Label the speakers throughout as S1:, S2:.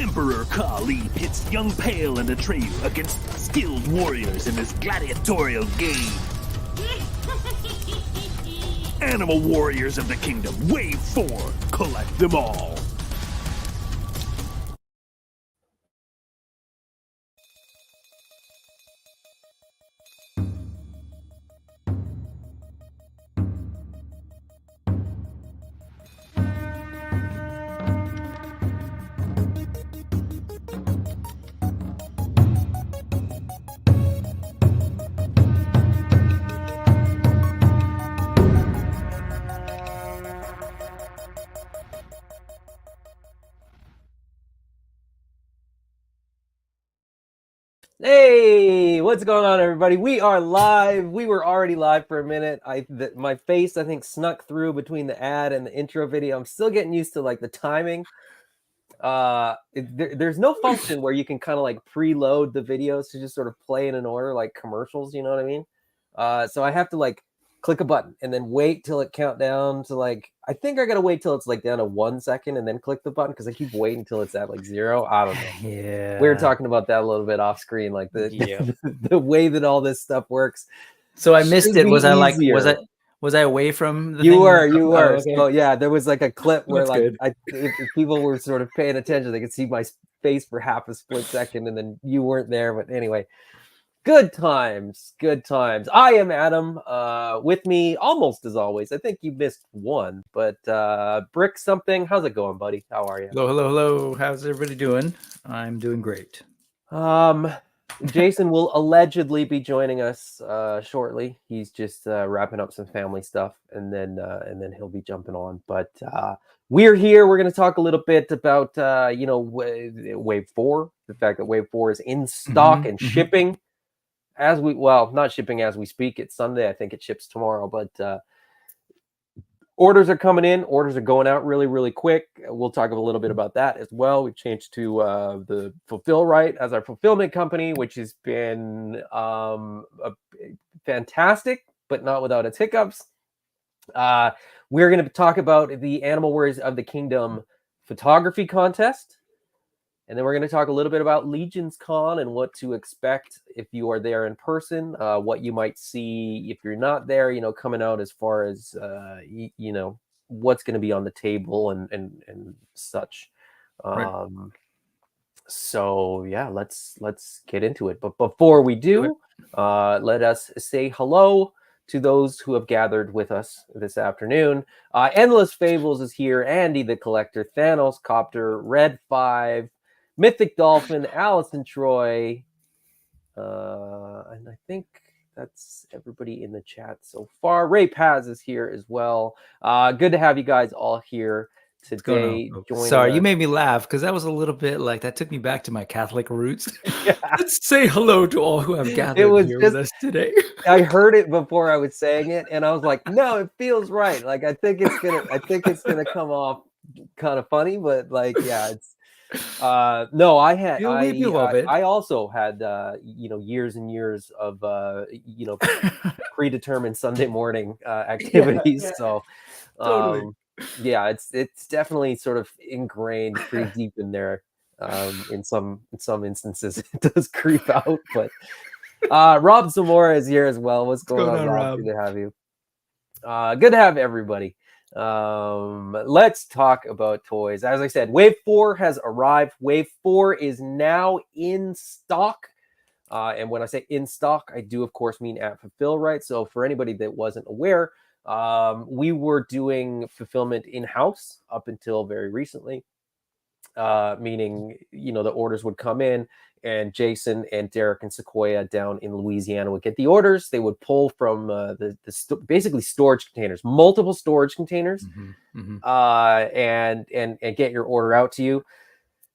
S1: Emperor Kali pits young Pale and Atreyu against skilled warriors in this gladiatorial game. Animal Warriors of the Kingdom, Wave 4, collect them all.
S2: Hey, what's going on, everybody? We are live. We were already live for a minute. My face, I think, snuck through between the ad and the intro video. I'm still getting used to like the timing. There's no function where you can kind of like preload the videos to just sort of play in an order like commercials. You know what I mean? So I have to like click a button and then wait till it count down to like, I think I gotta wait till it's like down to 1 second and then click the button because I keep waiting till it's at like 0. I don't know.
S3: Yeah,
S2: we were talking about that a little bit off screen, like the way that all this stuff works.
S3: So I missed it. Was I like,
S2: easier.
S3: was I away from the
S2: You
S3: thing?
S2: were.
S3: Oh, okay.
S2: So yeah, there was like a clip where
S3: That's
S2: like
S3: good.
S2: if people were sort of paying attention, they could see my face for half a split second, and then you weren't there. But anyway, good times. I am Adam. With me, almost as always. I think you missed one, but Brick something. How's it going, buddy? How are you?
S3: Hello. How's everybody doing? I'm doing great.
S2: Jason will allegedly be joining us shortly. He's just wrapping up some family stuff, and then he'll be jumping on. But we're here. We're going to talk a little bit about Wave 4, the fact that Wave 4 is in stock and shipping not shipping as we speak. It's Sunday. I think it ships tomorrow, but orders are coming in. Orders are going out really, really quick. We'll talk a little bit about that as well. We've changed to the Fulfill Right as our fulfillment company, which has been fantastic, but not without its hiccups. We're going to talk about the Animal Warriors of the Kingdom photography contest. And then we're going to talk a little bit about Legions Con and what to expect if you are there in person, what you might see if you're not there, coming out as far as, what's going to be on the table and such.
S3: Right.
S2: So, yeah, let's get into it. But before we do, let us say hello to those who have gathered with us this afternoon. Endless Fables is here. Andy the Collector, Thanos Copter, Red 5, Mythic Dolphin, Allison Troy, and I think that's everybody in the chat so far. Ray Paz is here as well. Good to have you guys all here today.
S3: Sorry, you made me laugh because that was a little bit like that took me back to my Catholic roots.
S2: Yeah.
S3: Let's say hello to all who have gathered here with us today.
S2: I heard it before I was saying it, and I was like, no, it feels right. Like I think it's gonna come off kind of funny, but like, yeah, it's. No, I also had years and years of predetermined Sunday morning activities.
S3: Yeah.
S2: So
S3: Totally.
S2: yeah, it's definitely sort of ingrained pretty deep in there. In some instances it does creep out, but Rob Zamora is here as well. What's going on, Rob? Good to have you. Good to have everybody. Let's talk about toys. As I said, Wave 4 has arrived. Wave 4 is now in stock. And when I say in stock, I do, of course, mean at Fulfill Right. So for anybody that wasn't aware, we were doing fulfillment in-house up until very recently, meaning, the orders would come in and Jason and Derek and Sequoia down in Louisiana would get the orders. They would pull from basically storage containers, multiple storage containers, and get your order out to you.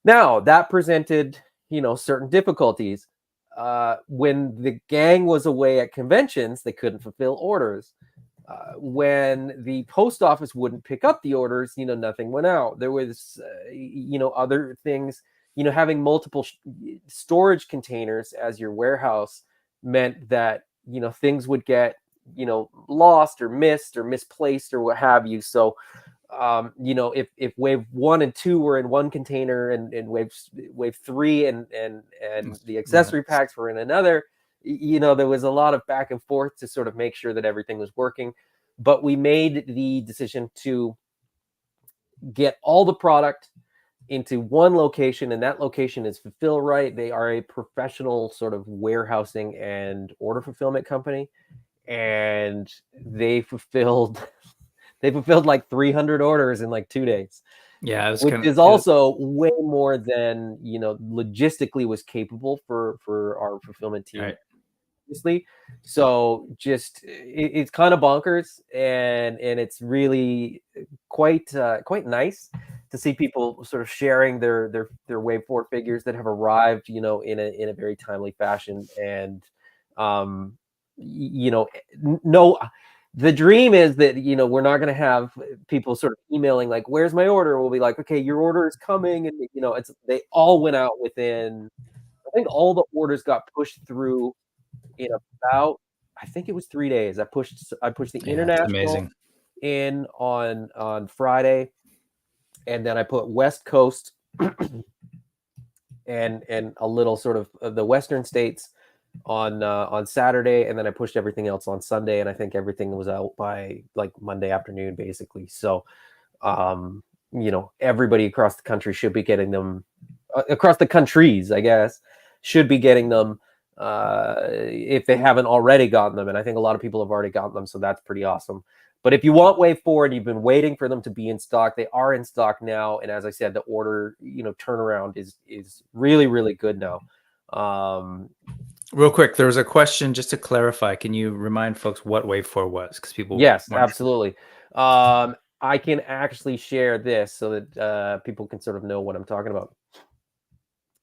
S2: Now that presented, certain difficulties. When the gang was away at conventions, they couldn't fulfill orders. When the post office wouldn't pick up the orders, nothing went out. There was, other things. Having multiple storage containers as your warehouse meant that, things would get, lost or missed or misplaced or what have you. So You know, if wave 1 and 2 were in one container, and wave 3 and the accessory packs were in another, you know, there was a lot of back and forth to sort of make sure that everything was working. But we made the decision to get all the product into one location, and that location is Fulfill Right. They are a professional sort of warehousing and order fulfillment company, and they fulfilled like 300 orders in like 2 days.
S3: Yeah, it was
S2: Which
S3: kind
S2: is also way more than, you know, logistically was capable for our fulfillment team.
S3: Right.
S2: Obviously. So just it's kind of bonkers, and it's really quite nice to see people sort of sharing their wave 4 figures that have arrived, you know, in a very timely fashion. And you know, no, the dream is that, you know, we're not going to have people sort of emailing like, where's my order? We'll be like, okay, your order is coming. And, you know, they all went out within, I think all the orders got pushed through in about, I think it was 3 days. I pushed the international
S3: amazing.
S2: in on Friday, and then I put West Coast and a little sort of the Western states on Saturday, and then I pushed everything else on Sunday, and I think everything was out by like Monday afternoon, basically. So, you know, everybody across the country should be getting them, across the countries, I guess, should be getting them if they haven't already gotten them. And I think a lot of people have already gotten them, so that's pretty awesome. But if you want wave 4 and you've been waiting for them to be in stock, they are in stock now. And as I said, the order, you know, turnaround is really, really good now.
S3: Real quick, there was a question just to clarify. Can you remind folks what wave 4 was? Because people,
S2: yes, absolutely. I can actually share this so that people can sort of know what I'm talking about.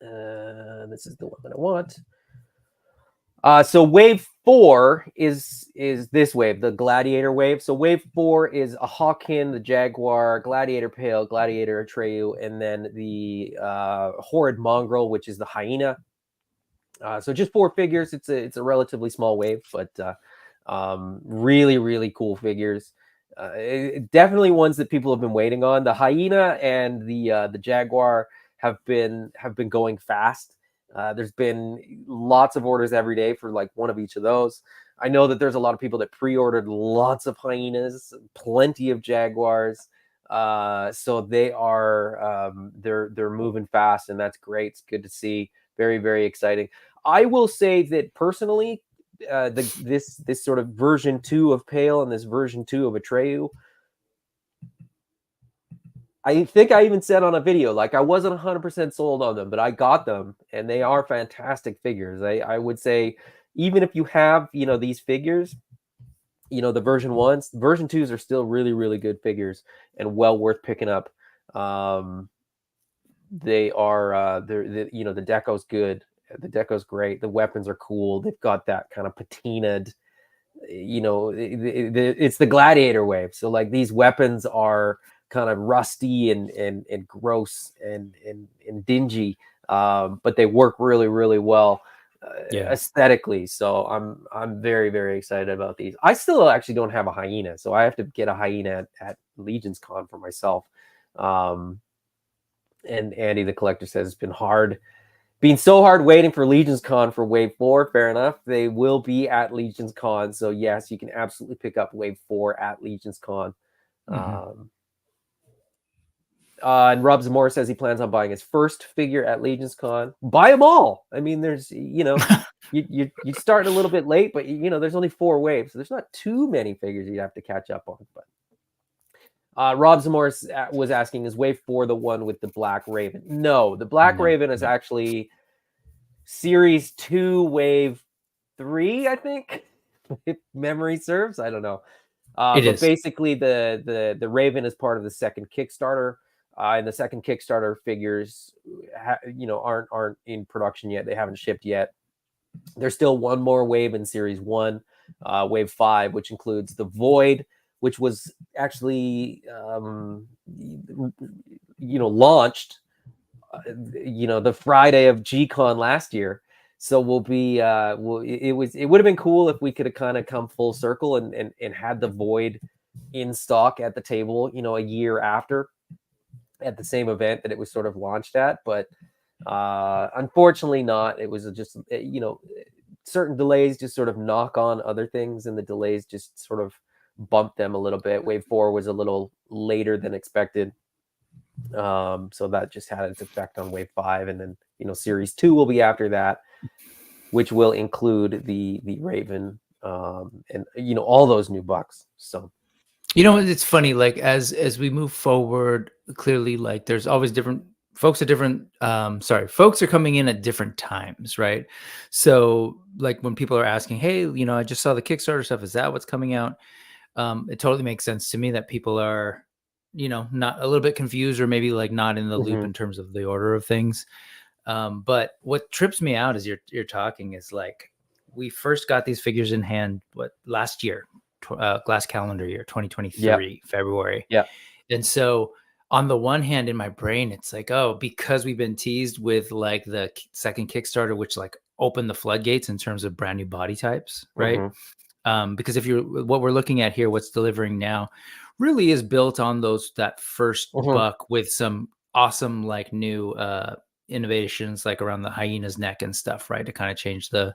S2: This is the one that I want. So wave 4 is this wave, the Gladiator wave. So wave 4 is a Hawkhin, the Jaguar, Gladiator Pale, Gladiator Atreyu, and then the Horrid Mongrel, which is the Hyena. So just 4 figures. It's a relatively small wave, but really, really cool figures. Definitely ones that people have been waiting on. The Hyena and the Jaguar have been going fast. There's been lots of orders every day for like one of each of those. I know that there's a lot of people that pre-ordered lots of Hyenas, plenty of Jaguars. So they are they're moving fast, and that's great. It's good to see. Very, very exciting. I will say that personally, this sort of version 2 of Pale and this version 2 of Atreyu, I think I even said on a video, like I wasn't 100% sold on them, but I got them, and they are fantastic figures. I would say, even if you have, you know, these figures, you know, the version 1s, version 2s are still really, really good figures and well worth picking up. They are, they're you know, the deco's good. The deco's great. The weapons are cool. They've got that kind of patinaed, you know, it's the Gladiator wave. So like these weapons are kind of rusty and gross and dingy, but they work really, really well aesthetically. So I'm very, very excited about these. I still actually don't have a Hyena, so I have to get a Hyena at Legion's Con for myself. And Andy the Collector says it's been so hard waiting for Legion's Con for Wave 4. Fair enough. They will be at Legion's Con. So, yes, you can absolutely pick up Wave 4 at Legion's Con. Mm-hmm. And Rob Zamora says he plans on buying his first figure at Legion's Con. Buy them all. I mean, there's, you know, you start a little bit late, but, you know, there's only 4 waves. So there's not too many figures you'd have to catch up on. But Rob Zamora was asking, is Wave 4 the one with the Black Raven? No, the Black Raven is actually Series 2, Wave 3, I think, if memory serves. I don't know. But basically, the Raven is part of the second Kickstarter, and the second Kickstarter figures, you know, aren't in production yet. They haven't shipped yet. There's still one more wave in Series 1, Wave 5, which includes the Void, which was actually, you know, launched, you know, the Friday of G-Con last year. So we'll be, it would have been cool if we could have kind of come full circle and had the Void in stock at the table, you know, a year after, at the same event that it was sort of launched at. But unfortunately not. It was just, you know, certain delays just sort of knock on other things, and the delays just sort of bumped them a little bit. Wave 4 was a little later than expected. So that just had its effect on Wave 5, and then, you know, Series 2 will be after that, which will include the Raven, and, you know, all those new bucks. So,
S3: You know, it's funny, like as we move forward, clearly, like there's always different folks at different folks are coming in at different times, right? So like when people are asking, hey, you know, I just saw the Kickstarter stuff, is that what's coming out? It totally makes sense to me that people are, you know, not a little bit confused, or maybe like not in the loop in terms of the order of things. But what trips me out as you're talking is, like, we first got these figures in hand last year, last calendar year, 2023, February.
S2: yeah.
S3: And so on the one hand, in my brain, it's like, oh, because we've been teased with like the second Kickstarter, which like opened the floodgates in terms of brand new body types, right? Because what we're looking at here, what's delivering now really is built on that first buck with some awesome like new innovations, like around the hyena's neck and stuff, right? To kind of change the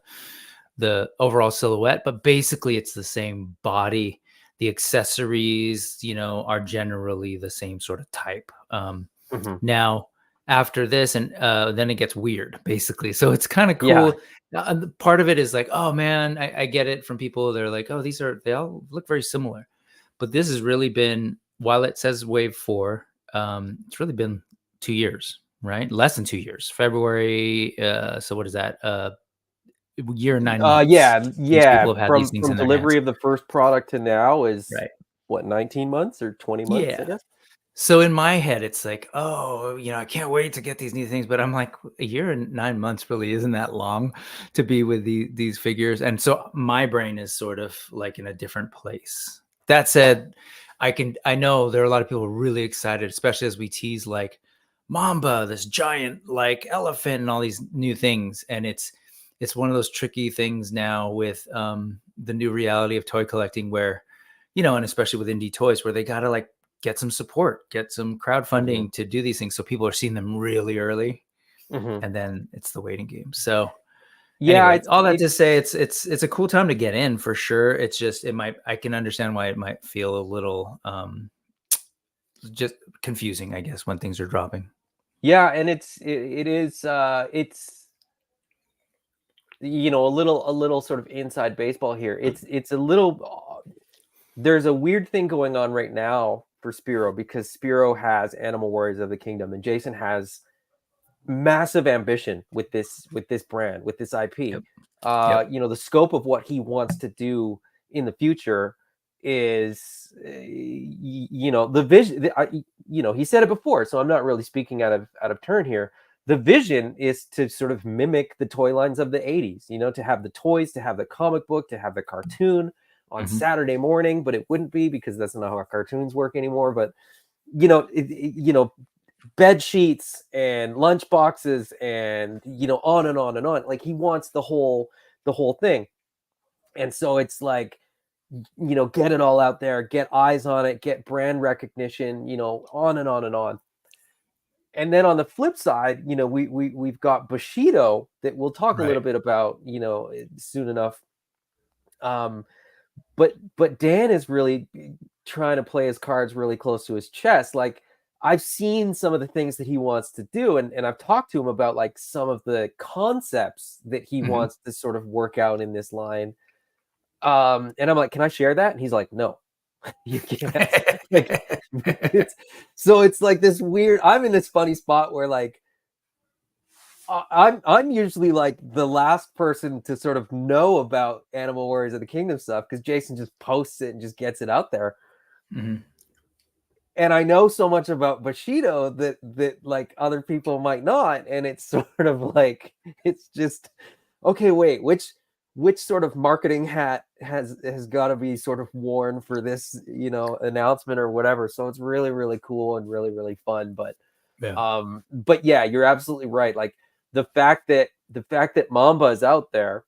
S3: overall silhouette, but basically it's the same body. The accessories, you know, are generally the same sort of type. Now after this, and then it gets weird, basically. So it's kind of cool. Part of it is like, oh man, I get it from people. They're like, oh, they all look very similar. But this has really been, while it says Wave 4, it's really been 2 years, right? Less than 2 years. February. So what is that? Year and 9 months. Since people have had these things
S2: From
S3: in their
S2: delivery
S3: hands.
S2: of the first product to now is
S3: Right.
S2: what, 19 months or 20 months, I guess?
S3: So in my head, it's like, oh, you know, I can't wait to get these new things. But I'm like, a year and 9 months really isn't that long to be with these figures. And so my brain is sort of like in a different place. That said, I know there are a lot of people really excited, especially as we tease like Mamba, this giant like elephant, and all these new things. And it's one of those tricky things now with the new reality of toy collecting, where, you know, and especially with indie toys, where they gotta like get some support, get some crowdfunding to do these things. So people are seeing them really early, and then it's the waiting game. So anyway, all that to say, it's a cool time to get in for sure. It's just, I can understand why it might feel a little just confusing, I guess, when things are dropping.
S2: Yeah, and it's you know, a little sort of inside baseball here. It's a little there's a weird thing going on right now for Spero, because Spero has Animal Warriors of the Kingdom, and Jason has massive ambition with this brand, with this IP. You know, the scope of what he wants to do in the future is, you know, the vision. You know, he said it before, so I'm not really speaking out of turn here. The vision is to sort of mimic the toy lines of the 80s, you know, to have the toys, to have the comic book, to have the cartoon on Saturday morning, but it wouldn't be, because that's not how our cartoons work anymore. But, you know, you know, bed sheets and lunch boxes, and, you know, on and on and on. Like, he wants the whole thing. And so it's like, you know, get it all out there, get eyes on it, get brand recognition, you know, on and on and on. And then on the flip side, you know, we've got Bushido that we'll talk a little bit about, you know, soon enough. But Dan is really trying to play his cards really close to his chest. Like, I've seen some of the things that he wants to do, and I've talked to him about like some of the concepts that he wants to sort of work out in this line. And I'm like, can I share that? And he's like, no, you can't. Like, it's like this weird, I'm in this funny spot where like, I'm usually like the last person to sort of know about Animal Warriors of the Kingdom stuff, because Jason just posts it and just gets it out there. And I know so much about Bushido that like other people might not. And it's sort of like, it's just, okay, wait, which sort of marketing hat has got to be sort of worn for this, you know, announcement or whatever. So it's really, really cool and really, really fun. But yeah, you're absolutely right. Like, the fact that Mamba is out there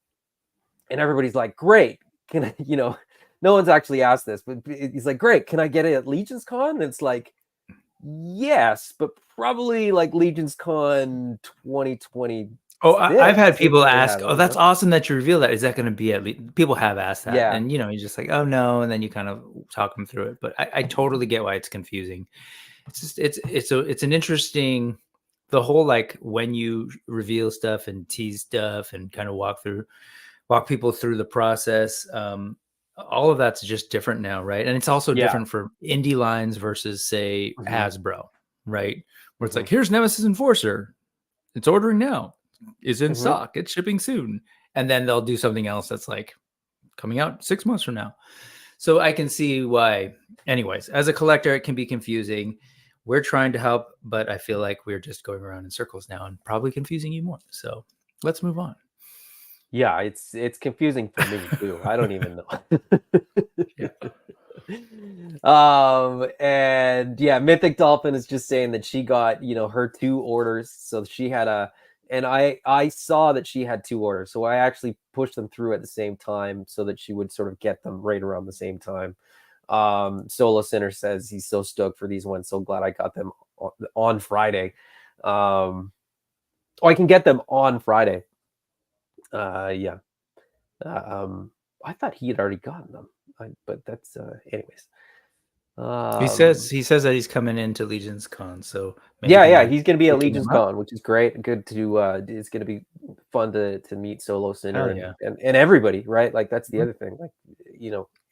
S2: and everybody's like, great, can I, you know, no one's actually asked this, but he's like, great, can I get it at Legion's Con? And it's like, yes, but probably like Legion's Con 2020.
S3: Oh, I've had people
S2: they
S3: ask,
S2: have
S3: "Oh,
S2: it,
S3: that's awesome that you reveal that. Is that going to be at least?" People have asked that,
S2: Yeah.
S3: and you're just like, "Oh no," and then you kind of talk them through it. But I totally get why it's confusing. It's just it's an interesting, the whole like when you reveal stuff and tease stuff and kind of walk people through the process. All of that's just different now, right? And it's also
S2: Yeah.
S3: different for indie lines versus say
S2: Mhm.
S3: Hasbro, right? Where it's
S2: Mhm.
S3: like, here's Nemesis Enforcer, it's ordering now, is in
S2: Mhm.
S3: stock, it's shipping soon, and then they'll do something else that's like coming out 6 months from now. So I can see why. Anyways, as a collector, it can be confusing. We're trying to help, but I feel like we're just going around in circles now and probably confusing you more. So let's move on.
S2: Yeah, it's confusing for me too. I don't even know.
S3: Yeah.
S2: And yeah, Mythic Dolphin is just saying that she got, her 2 orders. So she had and I saw that she had 2 orders. So I actually pushed them through at the same time so that she would sort of get them right around the same time. Solo Sinner says he's so stoked for these ones. So glad I got them on Friday. I can get them on Friday. Yeah. I thought he had already gotten them, but that's anyways.
S3: He says that he's coming into Legion's Con, so maybe
S2: Yeah, he's gonna be at
S3: picking
S2: Legion's
S3: them up.
S2: Con, which is great. Good to it's gonna be fun to meet Solo Sinner
S3: Hell yeah.
S2: and everybody, right? Like that's the
S3: Mhm.
S2: other thing. Like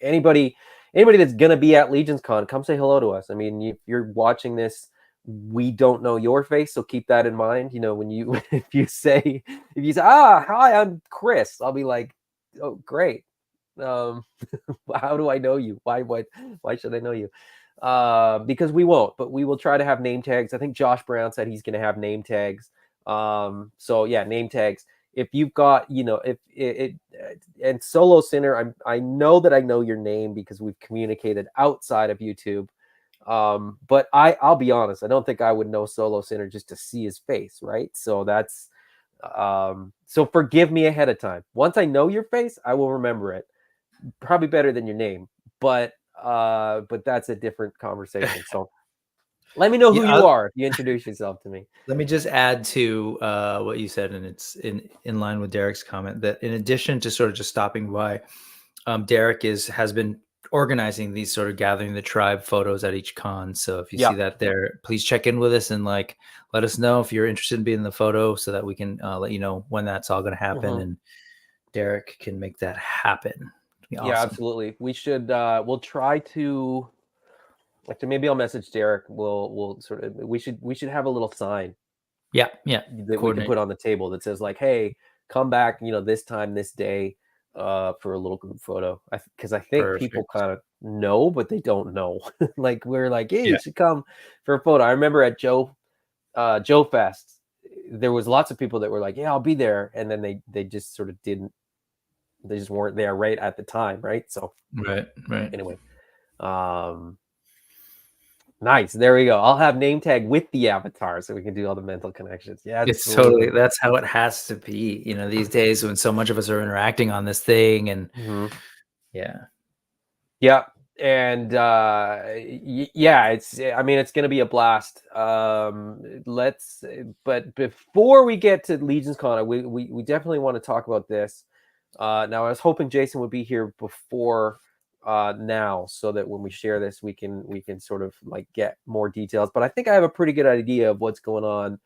S2: anybody that's gonna be at Legion's Con, come say hello to us. I mean, if you're watching this, we don't know your face, so keep that in mind. When you if you say hi, I'm Chris, I'll be like, oh great. How do I know you? Why should I know you? Because we won't, but we will try to have name tags. I think Josh Brown said he's going to have name tags. So yeah, name tags. If you've got, if it and Solo Sinner, I know that I know your name because we've communicated outside of YouTube. But I'll be honest, I don't think I would know Solo Sinner just to see his face, right? So that's so forgive me ahead of time. Once I know your face, I will remember it. Probably better than your name, but that's a different conversation. So let me know who you are if you introduce yourself to me.
S3: Let me just add to what you said, and it's in line with Derek's comment that in addition to sort of just stopping by, Derek has been organizing these sort of gathering the tribe photos at each con. So if you see that there, please check in with us and like let us know if you're interested in being in the photo so that we can let you know when that's all going to happen, and Derek can make that happen. Awesome.
S2: Yeah, absolutely. We should we'll try to maybe I'll message Derek. We'll sort of we should have a little sign
S3: yeah
S2: that we can put on the table that says like, hey, come back, this time, this day, for a little group photo. Because I think people kind of know, but they don't know. Like we're like, hey, you should come for a photo. I remember at Joe Fest, there was lots of people that were like, yeah, I'll be there, and then they just sort of didn't. They just weren't there right at the time, right? So
S3: right.
S2: Anyway, nice. There we go. I'll have name tag with the avatar so we can do all the mental connections. Yeah,
S3: it's totally, that's how it has to be. These days when so much of us are interacting on this thing, and
S2: yeah, and yeah, it's going to be a blast. But before we get to Legion's Con, we definitely want to talk about this. Now I was hoping Jason would be here before now, so that when we share this, we can sort of like get more details. But I think I have a pretty good idea of what's going on.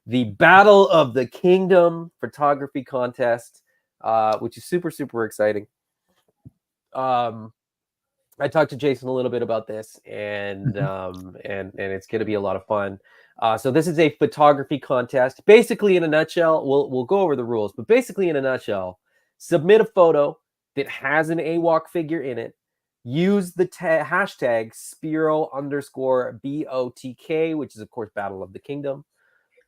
S2: The Battle of the Kingdom photography contest, which is super, super exciting. I talked to Jason a little bit about this, and it's going to be a lot of fun. So this is a photography contest. Basically, in a nutshell, we'll go over the rules, but basically, in a nutshell, submit a photo that has an AWOK figure in it. Use the hashtag Spero_BOTK, which is of course Battle of the Kingdom,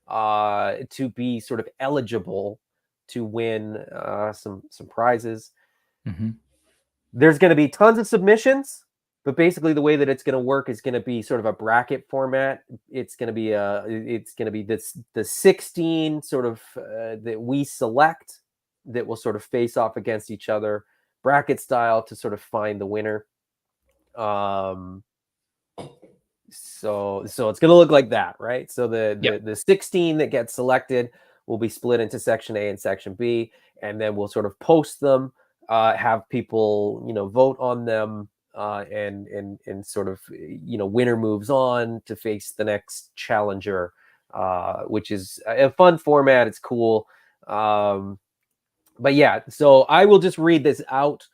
S2: to be sort of eligible to win some prizes. There's going to be tons of submissions, but basically the way that it's going to work is going to be sort of a bracket format. It's going to be the 16 sort of that we select that will sort of face off against each other. bracket style to sort of find the winner. So it's going to look like that, right? So the 16 that gets selected will be split into section A and section B, and then we'll sort of post them, have people, vote on them, and sort of, winner moves on to face the next challenger, which is a fun format. It's cool. But yeah, so I will just read this out.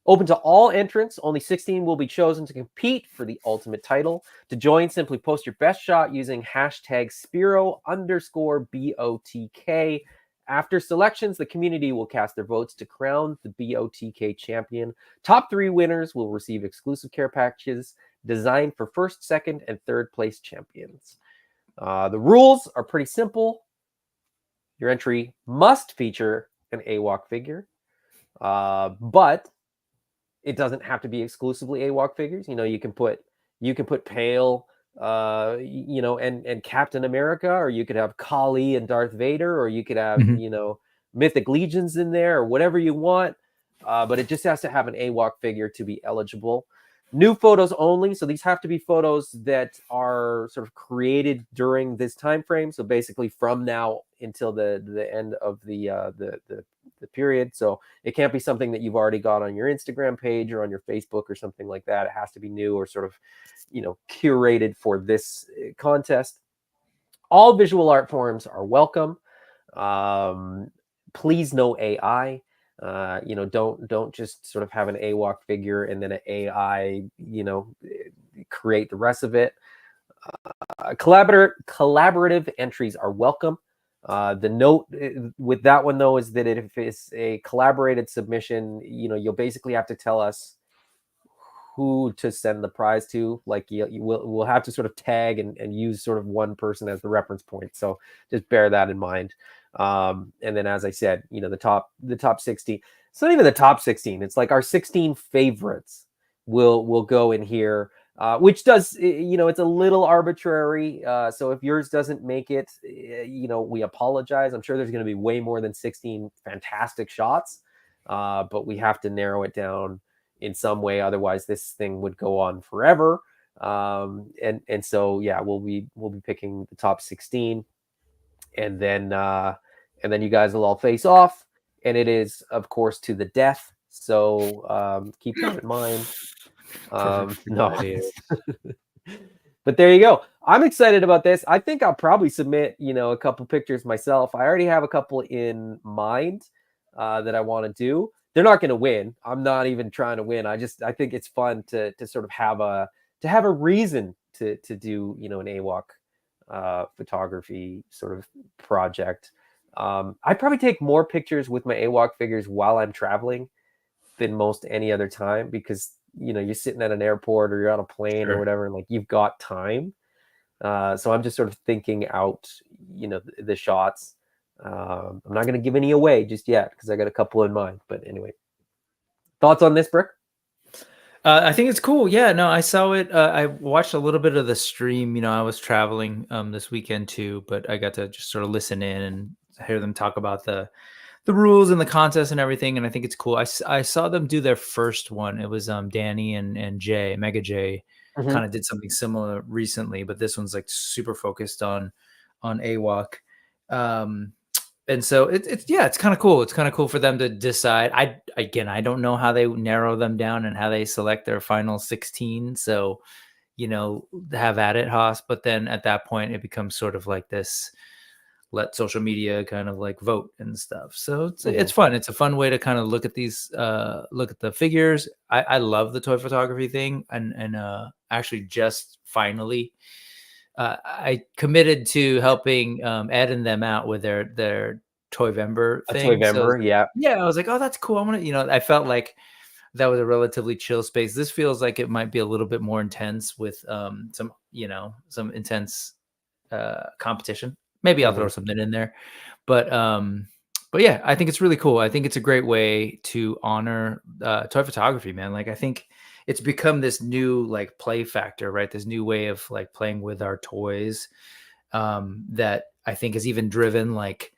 S2: Open to all entrants. Only 16 will be chosen to compete for the ultimate title. To join, simply post your best shot using hashtag Spero_BOTK. After selections, the community will cast their votes to crown the BOTK champion. Top 3 winners will receive exclusive care packages designed for first, second, and third place champions. The rules are pretty simple. Your entry must feature an AWOK figure, but it doesn't have to be exclusively AWOK figures. You can put Pale, and Captain America, or you could have Kali and Darth Vader, or you could have, Mythic Legions in there, or whatever you want. But it just has to have an AWOK figure to be eligible. New photos only. So these have to be photos that are sort of created during this time frame. So basically from now until the end of the period. So it can't be something that you've already got on your Instagram page or on your Facebook or something like that. It has to be new or sort of, curated for this contest. All visual art forms are welcome. Please no AI. Don't just sort of have an AWOK figure and then an AI, create the rest of it. Collaborative entries are welcome. The note with that one, though, is that if it's a collaborated submission, you'll basically have to tell us who to send the prize to. Like we'll have to sort of tag and use sort of one person as the reference point. So just bear that in mind. And then, as I said, the top 16. It's not even the top 16. It's like our 16 favorites will go in here. Which does, it's a little arbitrary. So if yours doesn't make it, we apologize. I'm sure there's going to be way more than 16 fantastic shots, but we have to narrow it down in some way. Otherwise, this thing would go on forever. And so, yeah, we'll be picking the top 16, and then you guys will all face off, and it is, of course, to the death. So keep that in mind. No. But there you go. I'm excited about this. I think I'll probably submit, a couple pictures myself. I already have a couple in mind that I want to do. They're not going to win. I'm not even trying to win. I think it's fun to sort of have a reason to do, an AWOK photography sort of project. I probably take more pictures with my AWOK figures while I'm traveling than most any other time, because you're sitting at an airport or you're on a plane or whatever, and like you've got time. So I'm just sort of thinking out, the shots. I'm not going to give any away just yet because I got a couple in mind. But anyway, thoughts on this, Brick?
S3: I think it's cool. Yeah, no, I saw it. I watched a little bit of the stream. I was traveling this weekend too, but I got to just sort of listen in and hear them talk about the rules and the contest and everything. And I think it's cool. I saw them do their first one. It was Danny and Jay, Mega Jay, kind of did something similar recently, but this one's like super focused on AWOK. And so it's kind of cool. It's kind of cool for them to decide. I don't know how they narrow them down and how they select their final 16. So, have at it, Haas. But then at that point, it becomes sort of like this, let social media kind of like vote and stuff. So it's fun. It's a fun way to kind of look at these, look at the figures. I love the toy photography thing. And actually just finally, I committed to helping Ed and them out with their Toyvember thing.
S2: Toyvember, yeah.
S3: Yeah, I was like, oh, that's cool. I want to, I felt like that was a relatively chill space. This feels like it might be a little bit more intense with some intense competition. Maybe I'll throw something in there. But yeah, I think it's really cool. I think it's a great way to honor toy photography, man. Like, I think it's become this new like play factor, right? This new way of like playing with our toys that I think has even driven like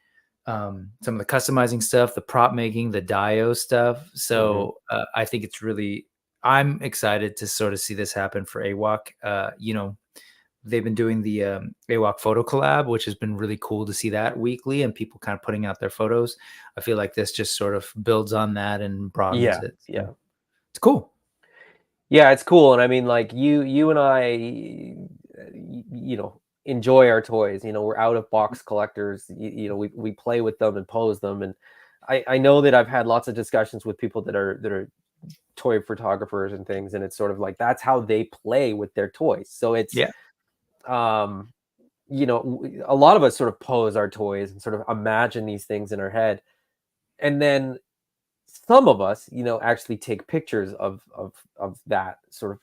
S3: some of the customizing stuff, the prop making, the dio stuff. So I think it's really, I'm excited to sort of see this happen for AWOK. You know, they've been doing the AWOK photo collab, which has been really cool to see that weekly and people kind of putting out their photos. I feel like this just sort of builds on that and broadens it. So
S2: Yeah.
S3: it's cool.
S2: Yeah, it's cool. And I mean, like you and I, you know, enjoy our toys. You know, we're out of box collectors. You know, we play with them and pose them. And I know that I've had lots of discussions with people that are toy photographers and things, and it's sort of like that's how they play with their toys. So it's you know, a lot of us sort of pose our toys and sort of imagine these things in our head, and then some of us, you know, actually take pictures of that sort of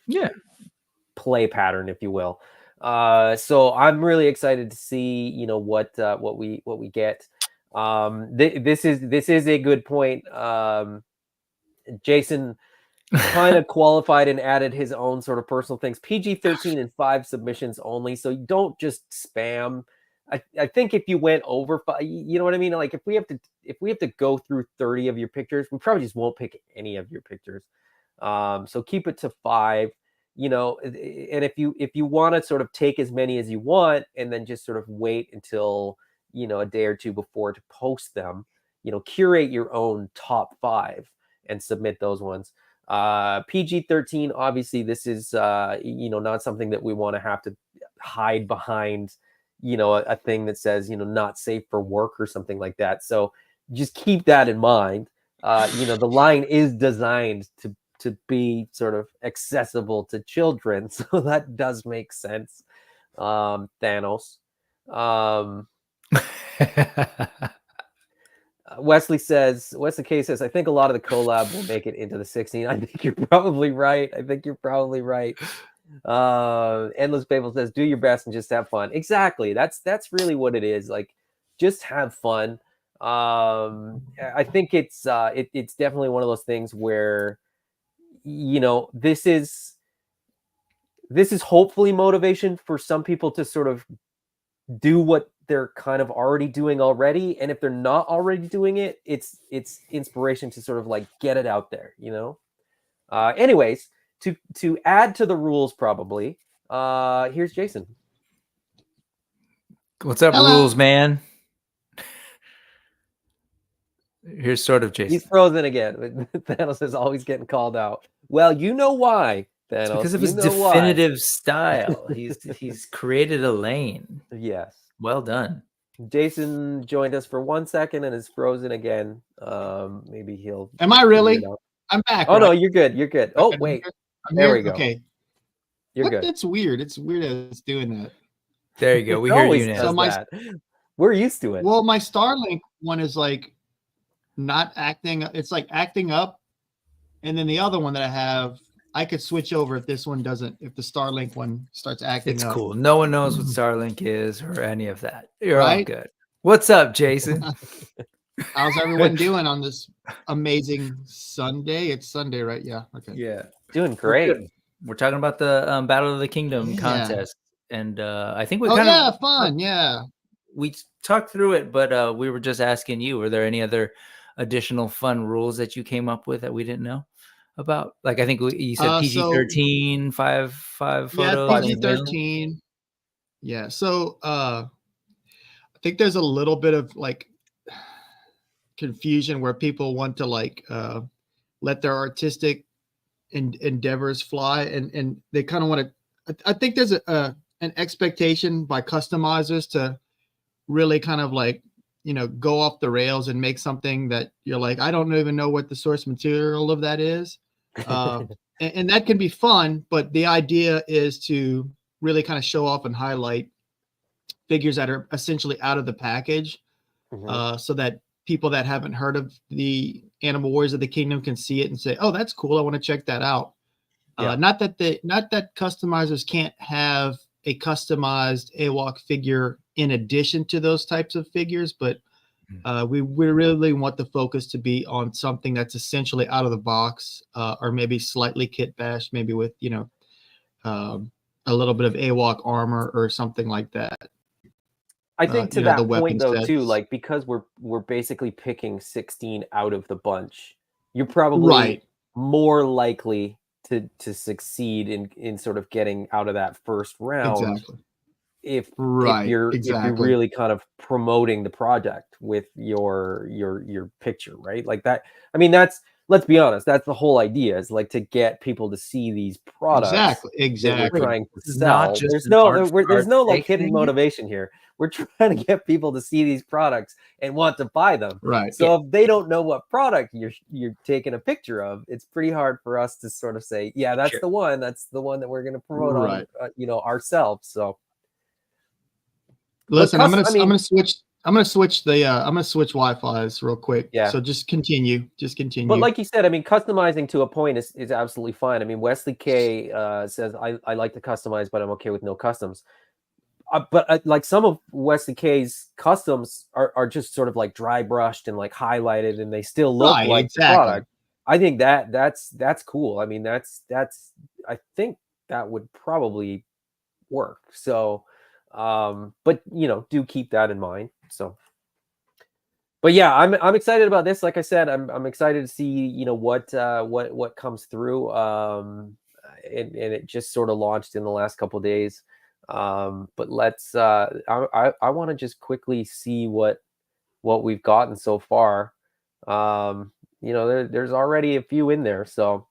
S2: play pattern, if you will. So I'm really excited to see, you know, what we get. This is a good point. Jason kind of qualified and added his own sort of personal things. PG-13 and 5 submissions only, so you don't just spam. I think if you went over 5, you know what I mean? Like if we have to go through 30 of your pictures, we probably just won't pick any of your pictures. So keep it to 5, you know, and if you want to sort of take as many as you want and then just sort of wait until, you know, a day or two before to post them, you know, curate your own top 5 and submit those ones. PG-13, obviously this is you know, not something that we want to have to hide behind, you know, a thing that says, you know, not safe for work or something like that. So just keep that in mind. You know, the line is designed to be sort of accessible to children, so that does make sense. Thanos. Wesley K says, I think a lot of the collab will make it into the 16. I think you're probably right. Endless Babel says, do your best and just have fun. Exactly. That's really what it is. Like, just have fun. I think it's definitely one of those things where, you know, this is hopefully motivation for some people to sort of do what they're kind of already doing already, and if they're not already doing it, it's inspiration to sort of like get it out there, you know. Anyways, to add to the rules, probably here's Jason.
S3: What's up, rules man? Here's sort of Jason.
S2: He's frozen again. Thanos is always getting called out. Well, you know why, Thanos?
S3: It's because of his definitive style. He's created a lane.
S2: Yes.
S3: Well done.
S2: Jason joined us for 1 second and is frozen again. Maybe he'll.
S4: Am I really? I'm back.
S2: Oh, right? No, you're good. You're good. Oh, wait. There we go.
S4: Okay.
S2: You're good.
S4: That's weird. It's weird that it's doing that.
S3: There you go. We hear you now.
S2: So we're used to it.
S4: Well, my Starlink one is like not acting. It's like acting up. And then the other one that I have, I could switch over if this one doesn't, if the Starlink one starts acting
S3: it's
S4: up.
S3: Cool. No one knows what Starlink is or any of that. You're all good. What's up, Jason?
S4: How's everyone doing on this amazing Sunday? It's Sunday, right? Yeah. Okay.
S3: Yeah.
S2: Doing great.
S3: We're talking about the Battle of the Kingdom contest. And I think we
S4: fun. Yeah.
S3: We talked through it, but we were just asking you, were there any other additional fun rules that you came up with that we didn't know about? Like, I think you said PG-13, five photos.
S4: Yeah, PG-13. Yeah. So I think there's a little bit of like confusion where people want to like let their artistic endeavors fly, and they kind of want to. I think there's an expectation by customizers to really kind of like, you know, go off the rails and make something that you're like, I don't even know what the source material of that is. And that can be fun, but the idea is to really kind of show off and highlight figures that are essentially out of the package, so that people that haven't heard of the Animal Warriors of the Kingdom can see it and say, oh, that's cool, I want to check that out. Not that customizers can't have a customized AWOK figure in addition to those types of figures, but we really want the focus to be on something that's essentially out of the box, or maybe slightly kit bashed, maybe with, you know, a little bit of AWOK armor or something like that.
S2: I think to
S4: you know, the
S2: that
S4: weapon
S2: point though too,
S4: sets.
S2: like because we're basically picking 16 out of the bunch, you're probably
S4: Right.
S2: more likely to succeed in sort of getting out of that first round
S4: Exactly.
S2: if
S4: Right.
S2: if you're
S4: Exactly.
S2: really kind of promoting the project with your picture, right? Like that. I mean, that's, let's be honest, that's the whole idea, is like to get people to see these products
S4: Exactly.
S2: that we're
S3: Wait,
S4: Exactly.
S2: trying to
S3: this is not
S2: sell.
S3: just
S2: There's
S3: an
S2: no
S3: art for
S2: there's
S3: art's
S2: no like
S3: sake
S2: hidden
S3: thing here?
S2: motivation here. We're trying to get people to see these products and want to buy them.
S4: Right.
S3: Yeah.
S2: So if they don't know what product you're taking a picture of, it's pretty hard for us to sort of say, yeah, that's
S3: Sure.
S2: the one. That's the one that we're going to promote on,
S4: Right.
S2: ourselves. So, but
S4: Listen, I'm gonna
S2: I
S4: I'm
S2: mean,
S4: gonna switch. I'm gonna switch the I'm gonna switch Wi-Fi's real quick.
S2: yeah.
S4: So just continue. Just
S2: But
S4: continue.
S2: like you said, I mean, customizing to a point is absolutely fine. I mean, Wesley K says, I like to customize, but I'm okay with no customs. But like some of Wesley K's customs are just sort of like dry brushed and like highlighted, and they still look
S4: Right.
S2: like the
S4: Exactly.
S2: product. I think that's cool. I mean, that's I think that would probably work. So, but do keep that in mind. So, but yeah, I'm excited about this. Like I said, I'm excited to see what comes through. And it just sort of launched in the last couple of days. But let's I want to just quickly see what we've gotten so far. There's already a few in there, so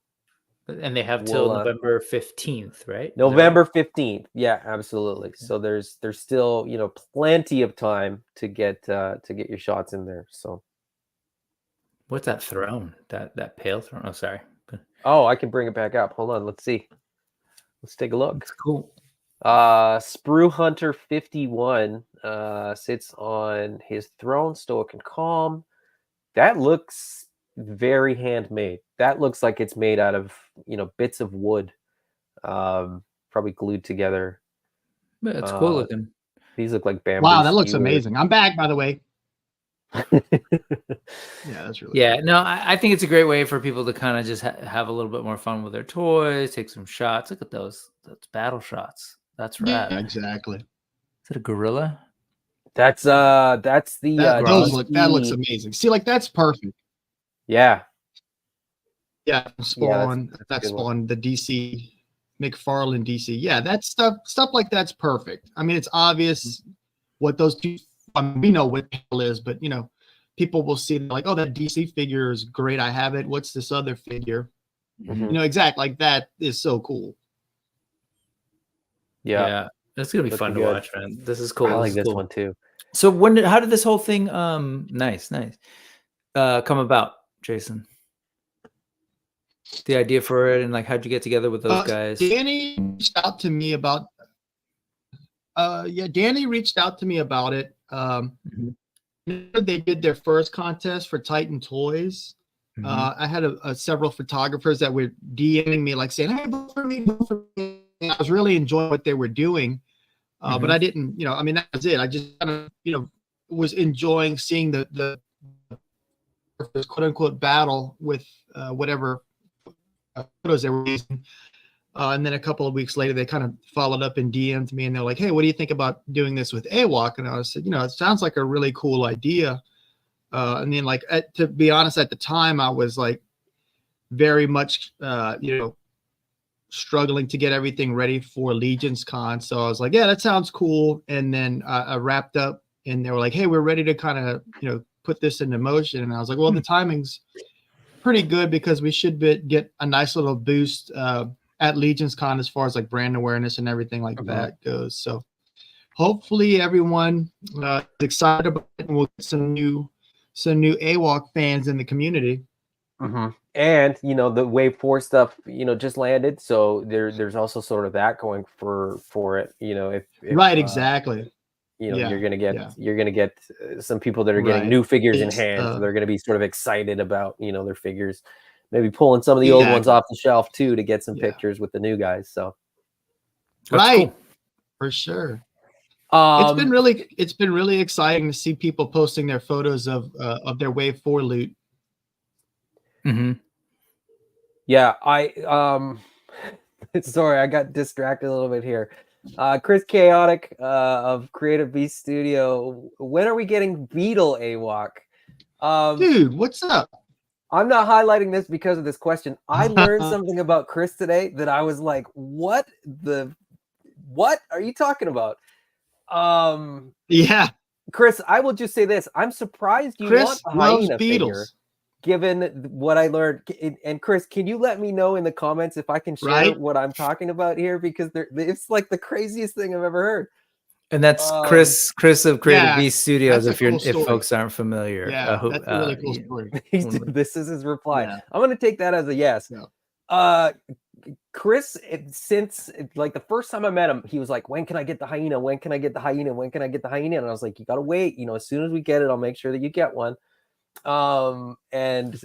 S3: And they have till
S2: we'll
S3: November 15th, right? Is that right?
S2: November 15th. Yeah, absolutely. So there's still, plenty of time to get your shots in there. So
S3: What's that throne? That pale throne? Oh, sorry.
S2: oh, I can bring it back up. Hold on, let's see. Let's take a look.
S3: It's cool.
S2: Sprue Hunter 51 sits on his throne, stoic and calm. That looks very handmade. That looks like it's made out of, bits of wood, probably glued together.
S3: But it's cool looking.
S2: These look like bamboo.
S4: Wow, that looks
S2: skewers.
S4: amazing. I'm back, by the way. Yeah, that's really
S3: Yeah,
S4: cool.
S3: no, I think it's a great way for people to kind of just have a little bit more fun with their toys, take some shots. Look at those battle shots. That's rad.
S4: Yeah, exactly.
S3: Is it a gorilla?
S2: That's the
S4: That looks
S2: DC.
S4: amazing. See, like that's perfect.
S2: Yeah.
S4: Yeah, Spawn,
S2: that's a
S4: that
S2: good one.
S4: Spawn, the DC McFarlane DC. Yeah, that stuff like that's perfect. I mean, it's obvious what those two. I mean, we know what Pale is, but people will see like, oh, that DC figure is great. I have it. What's this other figure?
S2: Mhm.
S4: Exactly. Like that is so cool.
S2: Yeah.
S3: That's gonna be
S2: Looking
S3: fun to
S2: good.
S3: watch, man. This is cool.
S2: I like
S3: is
S2: this
S3: cool.
S2: one too.
S3: So how did this whole thing nice come about, Jason? The idea for it, and like how'd you get together with those guys?
S4: Danny reached out to me about Danny reached out to me about it. They did their first contest for Titan Toys. I had several photographers that were DMing me like saying, hey, vote for me, vote for me. And I was really enjoying what they were doing. But I didn't, I mean, that was it. I just kind of, was enjoying seeing the quote unquote battle with whatever photos they were using. And then a couple of weeks later, they kind of followed up and DM'd me, and they're like, hey, what do you think about doing this with AWOK? And I said, it sounds like a really cool idea. And then like, to be honest, at the time I was like very much, struggling to get everything ready for Legion's Con. So I was like, yeah, that sounds cool. And then I wrapped up and they were like, hey, we're ready to kind of, put this into motion. And I was like, well, the timing's pretty good because we should get a nice little boost at Legion's Con as far as like brand awareness and everything like that goes. So hopefully everyone is excited about it, and we'll get some new AWOK fans in the community.
S2: And the Wave 4 stuff just landed, so there's also sort of that going for it. If
S4: right, exactly.
S2: You're gonna get some people that are getting new figures in hand, so they're gonna be sort of excited about their figures, maybe pulling some of the old ones off the shelf too to get some pictures with the new guys. So
S4: right, cool. For sure. It's been really exciting to see people posting their photos of their Wave 4 loot.
S2: Yeah, I sorry, I got distracted a little bit here. Chris Chaotic of Creative Beast Studio. When are we getting Beetle AWOK?
S4: Dude, what's up?
S2: I'm not highlighting this because of this question. I learned something about Chris today that I was like, what are you talking about?
S4: Yeah,
S2: Chris, I will just say this. I'm surprised you want
S4: Chris
S2: a
S4: loves
S2: hyena figure,
S4: beetles,
S2: given what I learned. And Chris, can you let me know in the comments if I can share
S4: right?
S2: what I'm talking about here? Because it's like the craziest thing I've ever heard.
S3: And that's Chris of Creative
S4: Yeah,
S3: Beast Studios.
S4: that's a cool
S3: If
S4: story.
S3: folks aren't familiar,
S4: Yeah, that's a really cool story.
S2: This is his reply.
S4: Yeah.
S2: I'm going to take that as a yes.
S4: Yeah.
S2: Chris, since like the first time I met him, he was like, when can I get the hyena? When can I get the hyena? When can I get the hyena? And I was like, you got to wait. As soon as we get it, I'll make sure that you get one. And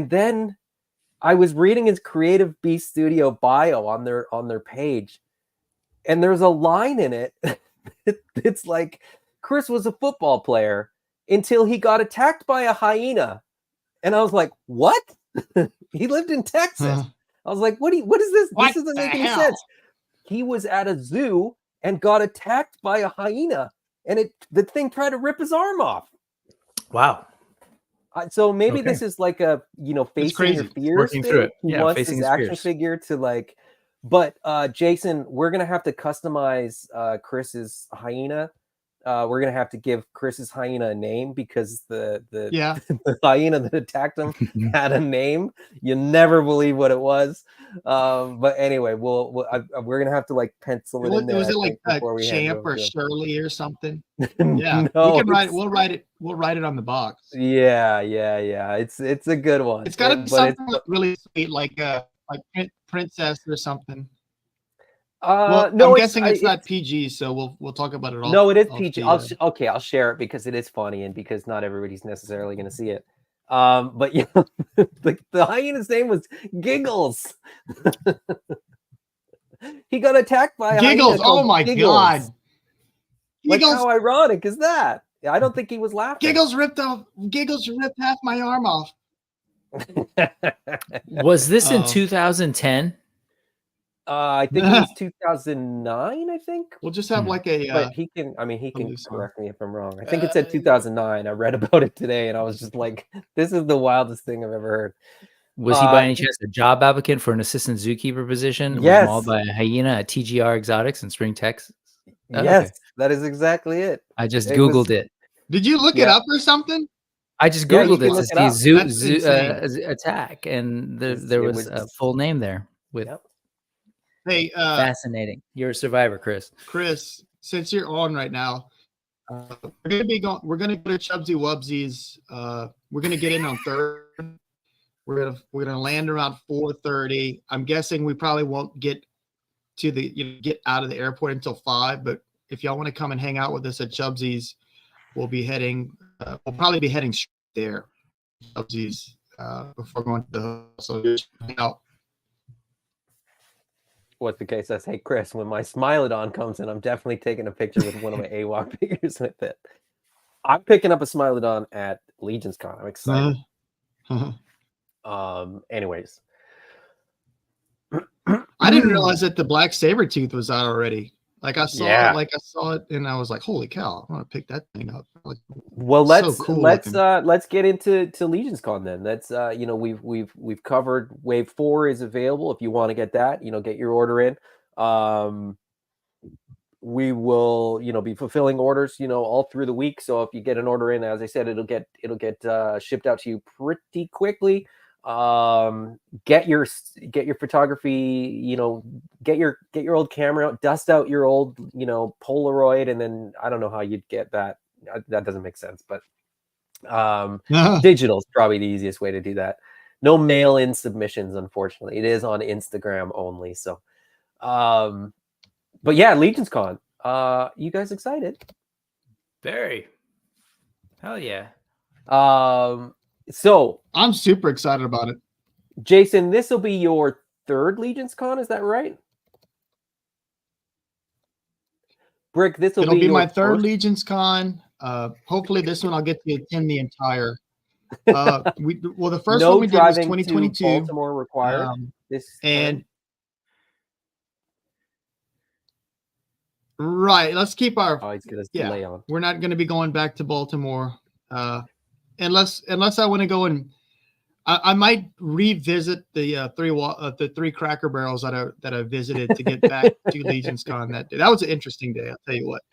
S2: then I was reading his Creative Beast Studio bio on their page, and there's a line in it. It's like, Chris was a football player until he got attacked by a hyena. And I was like, what? He lived in Texas. I was like, what is this? This doesn't make any sense. He was at a zoo and got attacked by a hyena, and the thing tried to rip his arm off.
S3: Wow.
S2: So maybe this is like a, facing your fears
S3: working through it.
S2: He wants his action figure to like, but Jason, we're going to have to customize Chris's hyena. We're going to have to give Chris's hyena a name, because the hyena that attacked him had a name. You never believe what it was. But anyway, we're going to have to like pencil it in there.
S4: Was it like a Champ or Shirley or something? Yeah,
S2: No,
S4: we can write it. We'll write it on the box.
S2: Yeah. It's a good one.
S4: It's got to be something really sweet, like princess or something. No, I'm guessing it's not PG, so we'll talk about it all.
S2: No, it is PG. I'll share it because it is funny, and because not everybody's necessarily going to see it. But yeah, the hyena's name was Giggles. He got attacked by a
S4: Giggles.
S2: hyena.
S4: Oh my god!
S2: Like, how ironic is that? I don't think he was laughing.
S4: Giggles ripped half my arm off.
S3: Was this in 2010?
S2: I think it was 2009. I think
S4: we'll just have like a.
S2: But he can correct me if I'm wrong. I think it said 2009. I read about it today, and I was just like, "This is the wildest thing I've ever heard."
S3: Was he by any chance a job applicant for an assistant zookeeper position?
S2: Yes.
S3: Was mauled by a hyena at TGR Exotics in Spring, Texas?
S2: Yes, okay. That is exactly it.
S3: I just Googled it.
S4: Did you look it up or something?
S3: I just Googled it to see zoo attack, and there was a full name there with. Yep.
S4: Hey,
S3: fascinating. You're a survivor, Chris.
S4: Chris, since you're on right now, we're gonna go to Chubsy Wubsies. We're gonna get in on third. We're gonna land around 4:30. I'm guessing we probably won't get to get out of the airport until 5. But if y'all want to come and hang out with us at Chubsy's, we'll be heading. We'll probably be heading straight there, Chubsy's, before going to the so just hang out.
S2: What's the case? Says, hey Chris, when my Smilodon comes in, I'm definitely taking a picture with one of my AWOK figures with it. I'm picking up a Smilodon at Legion's Con. I'm excited. Anyways,
S4: I didn't realize that the Black Sabertooth was out already. Like I saw it, and I was like, "Holy cow! I want to pick that thing up." Like,
S2: well, let's get into Legion's Con then. That's we've covered Wave 4 is available if you want to get that. Get your order in. We will be fulfilling orders all through the week. So if you get an order in, as I said, it'll get shipped out to you pretty quickly. Get your photography, get your old camera out, dust out your old Polaroid, and then I don't know how you'd get that doesn't make sense, but digital is probably the easiest way to do that. No mail-in submissions, unfortunately. It is on Instagram only. So but yeah, Legion's Con, you guys excited?
S3: Very. Hell yeah.
S2: So
S4: I'm super excited about it.
S2: Jason, this will be your third Legion's Con, is that right? Brick, it'll
S4: be my third Legion's Con. Hopefully this one I'll get to attend the entire. The first one we did was 2022.
S2: Baltimore required.
S4: Right. Let's keep our.
S2: Oh, he's gonna
S4: Yeah,
S2: lay on.
S4: we're not going to be going back to Baltimore, unless I want to go and I might revisit the three Cracker Barrels that I visited to get back to Legion's Con that day. That was an interesting day. I'll tell you what.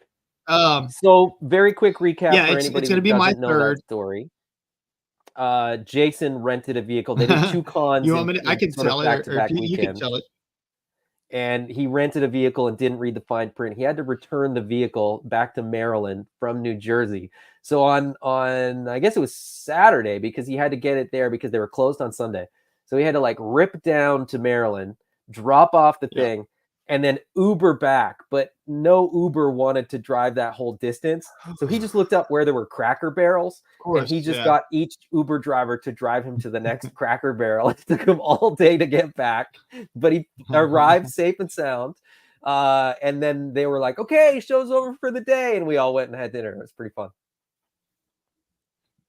S2: So very quick recap
S4: Yeah,
S2: for
S4: it's
S2: anybody
S4: going
S2: who
S4: to be my
S2: doesn't know that
S4: third.
S2: story. Jason rented a vehicle. They did 2 cons
S4: You want me
S2: in
S4: I can
S2: sort of
S4: tell it, or if
S2: back-to-back
S4: you can
S2: weekends.
S4: tell it.
S2: And he rented a vehicle and didn't read the fine print. He had to return the vehicle back to Maryland from New Jersey. So on I guess it was Saturday, because he had to get it there because they were closed on Sunday. So he had to like rip down to Maryland, drop off the thing, and then Uber back. But no Uber wanted to drive that whole distance. So he just looked up where there were Cracker Barrels,
S4: Course,
S2: and he just got each Uber driver to drive him to the next Cracker Barrel. It took him all day to get back, but he arrived safe and sound. And then they were like, okay, show's over for the day. And we all went and had dinner. It was pretty fun.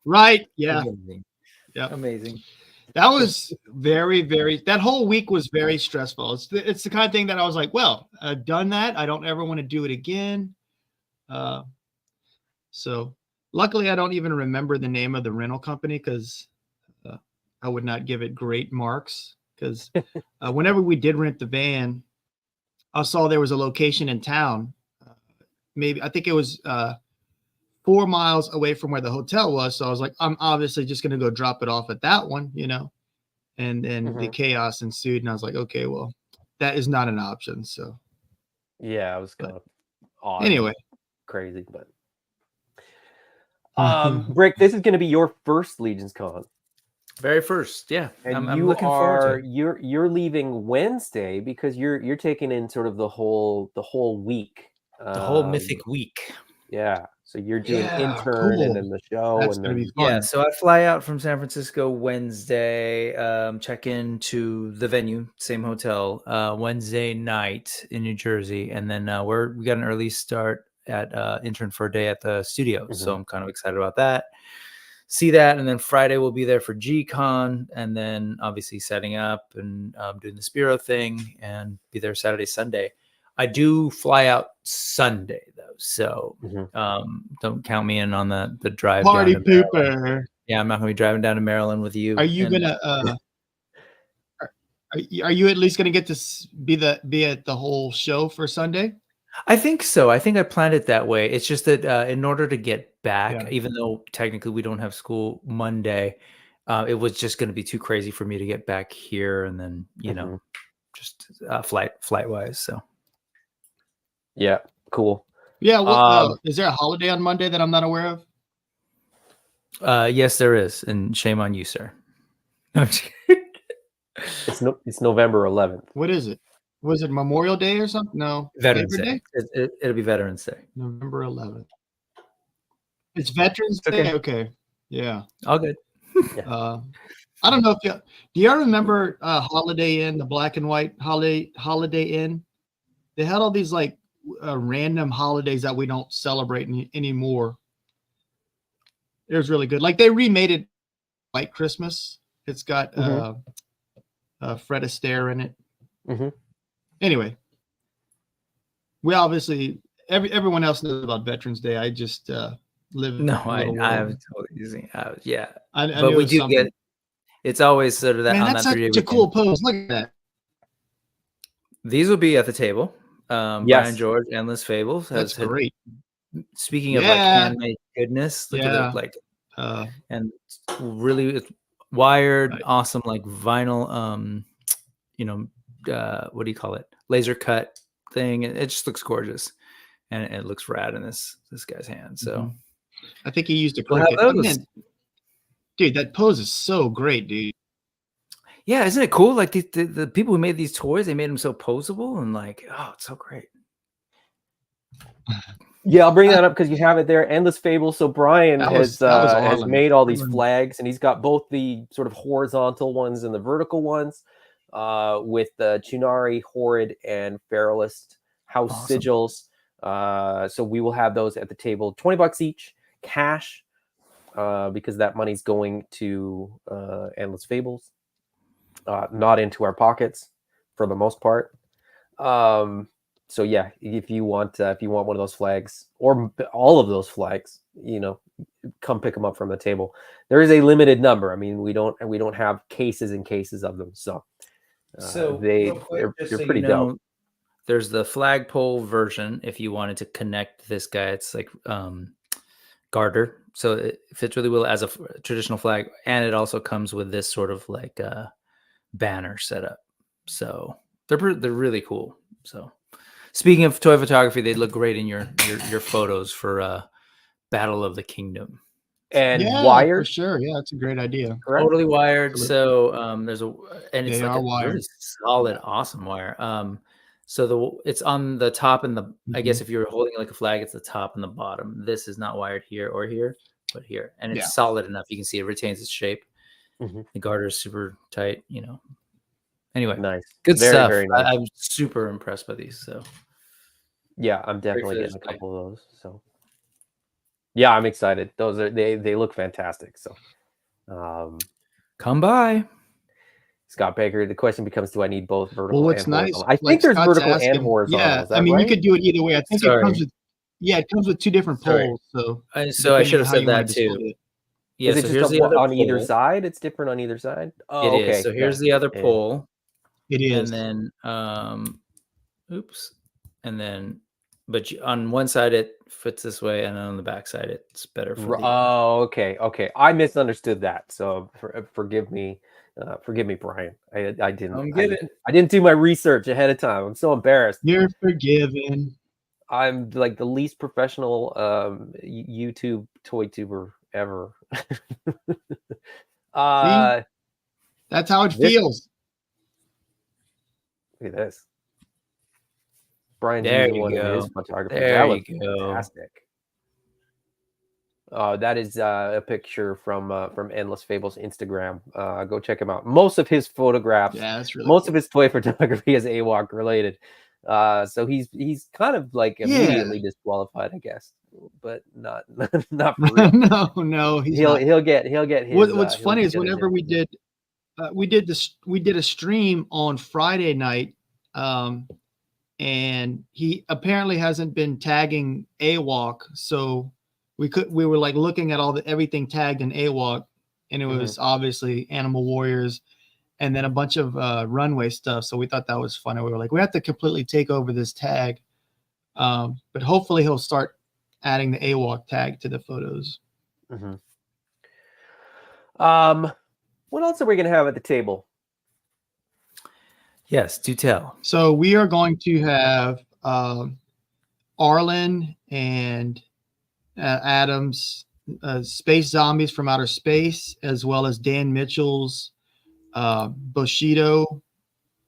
S4: Right. Yeah.
S3: Amazing.
S4: Yeah.
S3: Amazing.
S4: That was very, very. That whole week was very stressful. It's the kind of thing that I was like, well, I've done that. I don't ever want to do it again. So luckily, I don't even remember the name of the rental company, because I would not give it great marks. Because whenever we did rent the van, I saw there was a location in town. Maybe I think it was 4 miles away from where the hotel was. So I was like, I'm obviously just going to go drop it off at that one, and then the chaos ensued. And I was like, okay, well, that is not an option. So
S2: yeah, it was kind of odd.
S4: Anyway,
S2: crazy, but Brick, this is going to be your first Legion's Con.
S3: Very first, yeah.
S2: And
S3: I'm looking forward to it.
S2: You're leaving Wednesday because you're taking in sort of the whole week.
S3: The whole mythic week.
S2: Yeah. So you're doing intern and then the show.
S4: That's
S2: and
S4: gonna
S2: then,
S4: be fun.
S3: Yeah, so I fly out from San Francisco Wednesday, check into the venue, same hotel, Wednesday night in New Jersey, and then we got an early start at intern for a day at the studio, so I'm kind of excited about that. See that, and then Friday we'll be there for G-Con, and then obviously setting up and doing the Spero thing, and be there Saturday, Sunday. I do fly out Sunday though, so don't count me in on the drive.
S4: Party
S3: down to
S4: pooper.
S3: Maryland. Yeah, I'm not gonna be driving down to Maryland with you.
S4: Are you gonna? Are you at least gonna get to be at the whole show for Sunday?
S3: I think so. I think I planned it that way. It's just that in order to get back, even though technically we don't have school Monday, it was just going to be too crazy for me to get back here, and then just flight wise. So
S2: yeah, cool.
S4: Yeah. Is there a holiday on Monday that I'm not aware of?
S3: Yes, there is, and shame on you, sir.
S2: It's November 11th.
S4: What is it? Was it Memorial Day or something? No,
S3: Veterans Day. It'll be Veterans Day.
S4: November 11th. It's Veterans Day. Okay. Yeah.
S3: All good.
S4: I don't know if do y'all remember Holiday Inn, the black and white Holiday Inn? They had all these like random holidays that we don't celebrate anymore. It was really good. Like they remade it White Christmas. It's got Fred Astaire in it. Anyway, we obviously everyone else knows about Veterans Day. I just live.
S3: No, I was totally using. Yeah,
S4: but
S3: we do get. It's always sort of that.
S4: Man,
S3: on
S4: that's
S3: that
S4: such a cool pose. Look at that.
S3: These will be at the table. Brian George, Endless Fables.
S4: That's great.
S3: Speaking of like handmade goodness, look at it, and really wired, awesome like vinyl. What do you call it? Laser cut thing. It just looks gorgeous, and it looks rad in this guy's hand. So,
S4: I think he used a cricket. Man, dude, that pose is so great, dude.
S3: Yeah, isn't it cool? Like the people who made these toys, they made them so posable and like, oh, it's so great.
S2: Yeah, I'll bring that up because you have it there. Endless Fables. So Brian has made all these flags, and he's got both the sort of horizontal ones and the vertical ones. With the Chunari, Horrid, and Feralist house sigils. So we will have those at the table, $20 each, cash, because that money's going to Endless Fables, not into our pockets for the most part. So yeah, if you want one of those flags or all of those flags, come pick them up from the table. There is a limited number. I mean, we don't have cases and cases of them. So,
S3: real quick, just
S2: they're
S3: so
S2: pretty dope.
S3: There's the flagpole version. If you wanted to connect this guy, it's like garter, so it fits really well as a traditional flag, and it also comes with this sort of like banner setup. So they're really cool. So speaking of toy photography, they look great in your photos for Battle of the Kingdom.
S2: And
S4: yeah,
S2: wired,
S4: for sure. Yeah, that's a great idea.
S2: correct?
S3: Totally wired.
S4: Absolutely.
S3: So there's it's
S4: They
S3: like
S4: are
S3: a
S4: wired.
S3: really solid, awesome wire. So it's on the top and the, I guess if you're holding it like a flag, it's the top and the bottom. This is not wired here or here, but here, and it's solid enough. You can see it retains its shape. The garter is super tight. Anyway,
S2: Nice,
S3: good stuff.
S2: Very nice.
S3: I'm super impressed by these. So
S2: yeah, I'm definitely getting a couple of those. So yeah, I'm excited. Those are they look fantastic. So
S3: come by.
S2: Scott Baker, the question becomes, do I need both vertical
S4: Well, what's
S2: and
S4: nice,
S2: horizontal? I think
S4: like
S2: there's
S4: Scott's
S2: vertical and
S4: asking,
S2: horizontal.
S4: yeah,
S2: Is that
S4: I mean,
S2: right?
S4: you could do it either way. I think
S3: Sorry.
S4: it comes with, it comes with two different
S3: Sorry.
S4: poles. So
S3: I
S4: depending
S3: should
S4: on
S3: have
S4: how
S3: said
S4: you wanna
S3: that
S4: display
S3: too.
S4: it.
S3: Yeah,
S2: Is it
S3: so
S2: just
S3: here's the other
S2: on either
S3: pole.
S2: side? It's different on either side? Oh,
S3: It
S2: okay.
S3: is. So here's the other
S2: Yeah.
S3: pole.
S4: It is.
S3: And then oops. And then on one side it fits this way, and then on the back side it's better for the
S2: Oh, okay. I misunderstood that. So forgive me. Forgive me, Brian. I didn't do my research ahead of time. I'm so embarrassed.
S4: You're forgiven.
S2: I'm like the least professional YouTube toy tuber ever.
S4: See? That's how it feels.
S2: Look at this. Brian's
S3: There
S2: using
S3: you
S2: one in
S3: go.
S2: his photography.
S3: There
S2: That
S3: you
S2: looks
S3: go.
S2: fantastic. That is a picture from Endless Fables Instagram. Go check him out. Most of his photographs,
S4: Yeah, that's really
S2: most
S4: cool.
S2: of his toy photography is AWOK related. So he's kind of like immediately disqualified, I guess, but not for real.
S4: No,
S2: he'll get his.
S4: What's funny is whenever we did a stream on Friday night, and he apparently hasn't been tagging AWOK, so we were like looking at everything tagged in AWOK, and it was obviously Animal Warriors, and then a bunch of runway stuff. So we thought that was funny. We were like, we have to completely take over this tag, but hopefully he'll start adding the AWOK tag to the photos.
S2: What else are we gonna have at the table?
S3: Yes, do tell.
S4: So we are going to have Arlen and Adams, Space Zombies from Outer Space, as well as Dan Mitchell's Bushido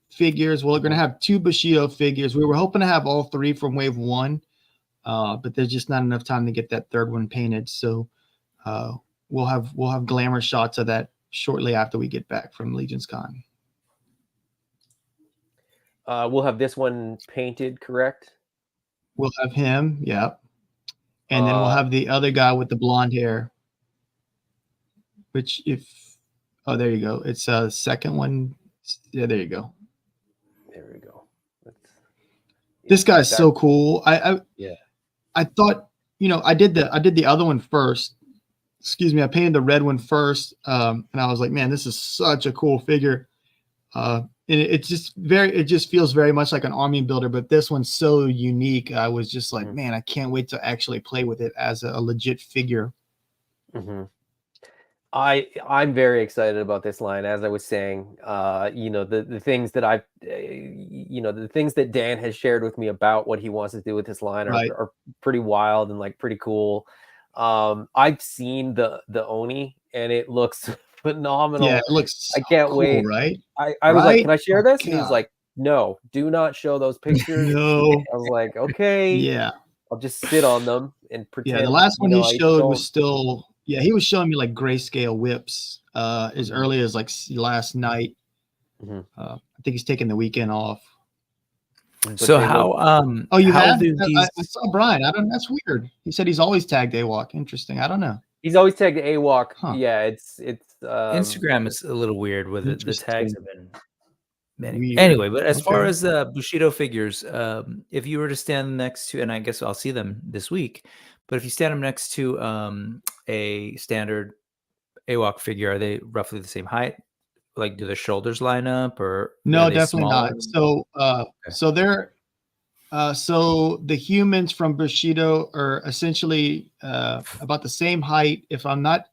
S4: figures. We're going to have 2 Bushido figures. We were hoping to have all 3 from Wave 1, but there's just not enough time to get that third one painted. So we'll have glamour shots of that shortly after we get back from Legion's Con.
S2: We'll have this one painted, correct?
S4: We'll have him, yeah. And then we'll have the other guy with the blonde hair, which oh, there you go. It's a second one. Yeah, there you go.
S2: There we go.
S4: This guy's so cool. I thought, I did the other one first. Excuse me. I painted the red one first. And I was like, man, this is such a cool figure. And it just feels very much like an army builder, but this one's so unique. I was just like, man, I can't wait to actually play with it as a legit figure.
S2: I'm very excited about this line. As I was saying, the things that the things that Dan has shared with me about what he wants to do with this line are pretty wild and like pretty cool. I've seen the Oni and it looks phenomenal.
S4: Yeah, it looks
S2: I can't wait.
S4: Right?
S2: I was like, can I share this? And he's like, no, do not show those pictures.
S4: No.
S2: I was like, okay.
S4: Yeah.
S2: I'll just sit on them and pretend.
S4: Yeah, the last one he showed was still, he was showing me like grayscale whips as early as like last night. I think he's taking the weekend off.
S3: So how
S4: you
S3: how
S4: have?
S3: do
S4: I saw Brian. That's weird. He said he's always tagged AWOK. Interesting. I don't know.
S2: He's always tagged AWOK.
S4: Huh.
S2: Yeah, it's
S3: Instagram is a little weird with it. The tags have been Anyway, but as far
S4: Okay.
S3: as Bushido figures, if you were to stand next to, and I guess I'll see them this week, but if you stand them next to a standard AWOK figure, are they roughly the same height? Like, do the shoulders line up, or
S4: No,
S3: are they
S4: definitely
S3: smaller?
S4: not. So, so they're so the humans from Bushido are essentially about the same height. If I'm not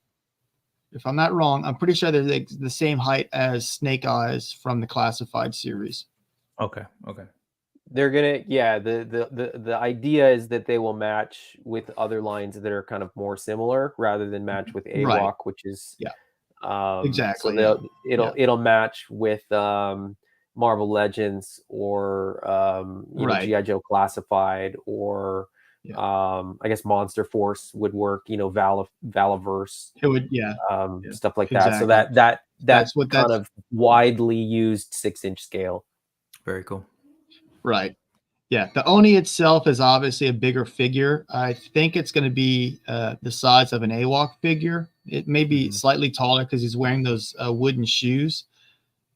S4: wrong, I'm pretty sure they're the same height as Snake Eyes from the Classified series.
S3: Okay. Okay.
S2: They're gonna, yeah. The idea is that they will match with other lines that are kind of more similar, rather than match with AWOK,
S4: Right.
S2: which is
S4: Yeah.
S2: so
S4: Exactly. Yeah.
S2: it'll match with Marvel Legends, or
S4: Right.
S2: GI Joe Classified, or
S4: Yeah.
S2: I guess Monster Force would work. Valaverse,
S4: It would. Yeah.
S2: stuff like that. So
S4: Exactly.
S2: that
S4: That's what
S2: kind
S4: that's
S2: of widely used 6-inch scale.
S3: Very cool.
S4: right. Yeah, the Oni itself is obviously a bigger figure. I think it's going to be the size of an AWOK figure. It may be slightly taller because he's wearing those wooden shoes.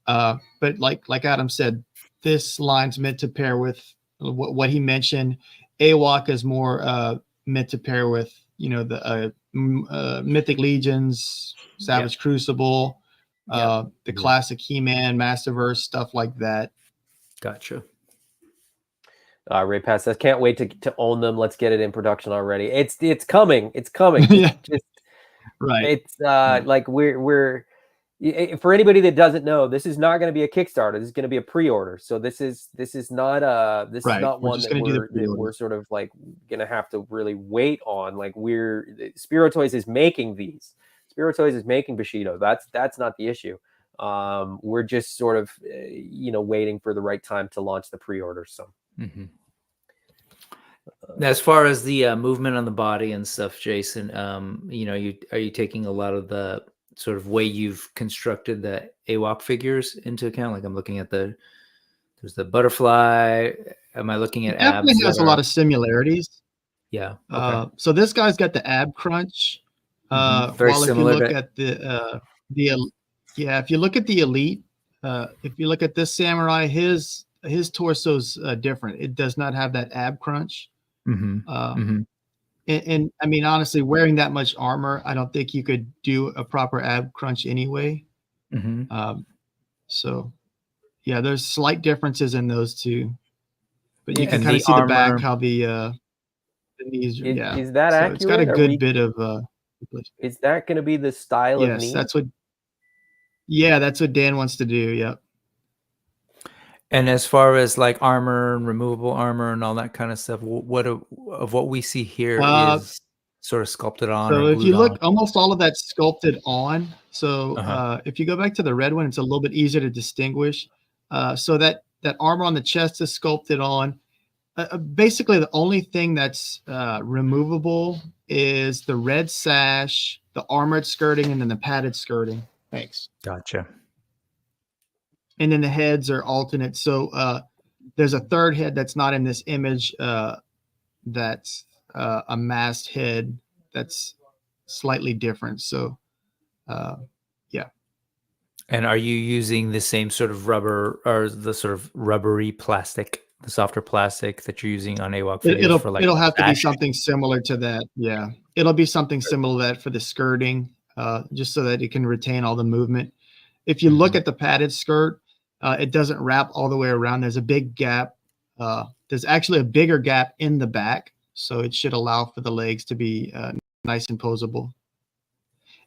S4: But like Adam said, this line's meant to pair with what he mentioned. AWOK is more meant to pair with, the Mythic Legions, Savage Crucible, the classic He-Man, Masterverse, stuff like that.
S3: Gotcha.
S2: Ray Pass says, "Can't wait to own them. Let's get it in production already." It's coming. It's coming.
S4: Yeah.
S2: Just
S4: Right.
S2: it's like we're for anybody that doesn't know, this is not going to be a Kickstarter. This is going to be a pre-order. So this is not is
S4: Right.
S2: not
S4: We're
S2: one
S4: just
S2: that
S4: gonna do the
S2: we're
S4: pre-order.
S2: sort of like going to have to really wait on. Like Spero Toys is making these. Spero Toys is making Bushido. That's not the issue. We're just sort of waiting for the right time to launch the pre-order. So.
S3: As far as the movement on the body and stuff, Jason, are you taking a lot of the sort of way you've constructed the AWOK figures into account? Like, I'm looking at there's the butterfly. Am I looking at
S4: It definitely
S3: abs?
S4: has a lot of similarities.
S3: Yeah. Okay.
S4: So this guy's got the ab crunch.
S3: Very
S4: While if you
S3: similar
S4: look
S3: to-
S4: at if you look at the elite, if you look at this samurai, his torso's different. It does not have that ab crunch. And I mean, honestly, wearing that much armor, I don't think you could do a proper ab crunch anyway. So yeah, there's slight differences in those two, but you can kind of see the back, how the knees are,
S2: is that
S4: so
S2: accurate?
S4: it's got a good bit of
S2: is that going to be the style of knee?
S4: that's what Dan wants to do. Yep.
S3: And as far as like armor and removable armor and all that kind of stuff, what we see here is sort of sculpted on.
S4: So
S3: or
S4: if you look,
S3: on.
S4: almost all of that's sculpted on. So if you go back to the red one, it's a little bit easier to distinguish. So that armor on the chest is sculpted on. Basically, the only thing that's removable is the red sash, the armored skirting, and then the padded skirting. Thanks.
S3: Gotcha.
S4: And then the heads are alternate. So there's a third head that's not in this image. That's a masked head that's slightly different. So, yeah.
S3: And are you using the same sort of rubber, or the sort of rubbery plastic, the softer plastic that you're using on AWOK figures?
S4: It'll have to be something similar to that. Yeah. It'll be something similar to that for the skirting, just so that it can retain all the movement. If you look at the padded skirt, it doesn't wrap all the way around. There's a big gap. There's actually a bigger gap in the back, so it should allow for the legs to be nice and posable.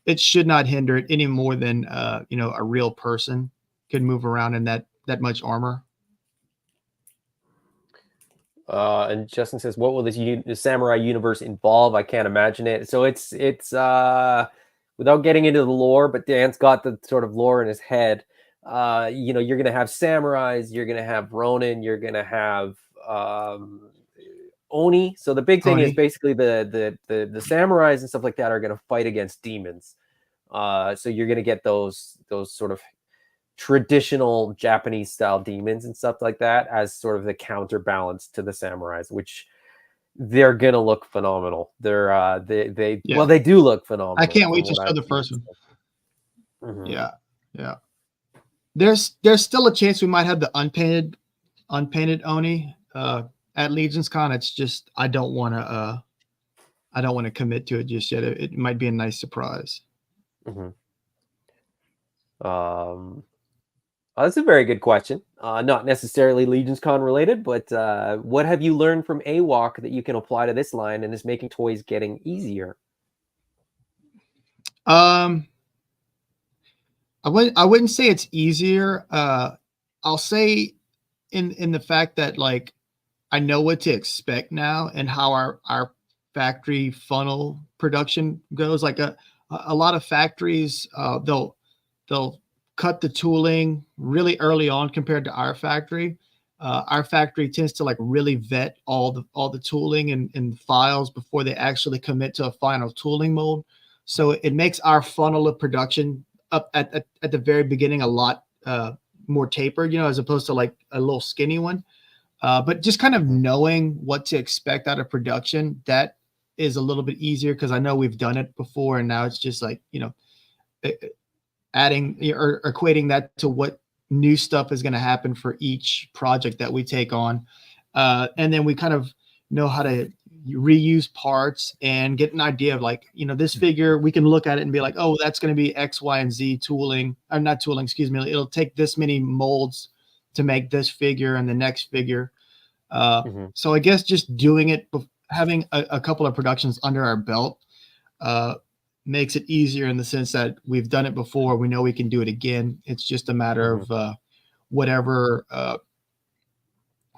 S4: It should not hinder it any more than a real person could move around in that much armor.
S2: And Justin says, "What will this samurai universe involve?" I can't imagine it. So it's without getting into the lore, but Dan's got the sort of lore in his head. You're going to have samurais, you're going to have Ronin, you're going to have Oni. So the big thing is basically the samurais and stuff like that are going to fight against demons. So you're going to get those sort of traditional Japanese style demons and stuff like that as sort of the counterbalance to the samurais, which they're going to look phenomenal. They do look phenomenal.
S4: I can't wait to show the first one. Yeah. there's still a chance we might have the unpainted Oni at Legion's Con. It's just I don't want to commit to it just yet. It might be a nice surprise.
S2: Mm-hmm. That's a very good question. Not necessarily Legion's Con related, but what have you learned from AWOK that you can apply to this line and is making toys getting easier?
S4: I wouldn't say it's easier. I'll say in the fact that like I know what to expect now and how our factory funnel production goes. Like a lot of factories, they'll cut the tooling really early on compared to our factory. Our factory tends to like really vet all the tooling and files before they actually commit to a final tooling mold. So it makes our funnel of production up at the very beginning a lot more tapered, you know, as opposed to like a little skinny one. But just kind of knowing what to expect out of production, that is a little bit easier because I know we've done it before, and now it's just like, you know, adding or equating that to what new stuff is going to happen for each project that we take on. And then we kind of know how to reuse parts and get an idea of like, you know, this figure, we can look at it and be like, oh, that's going to be X, Y, and Z tooling. Or not tooling, excuse me. It'll take this many molds to make this figure and the next figure. So I guess just doing it, having a couple of productions under our belt makes it easier in the sense that we've done it before. We know we can do it again. It's just a matter of whatever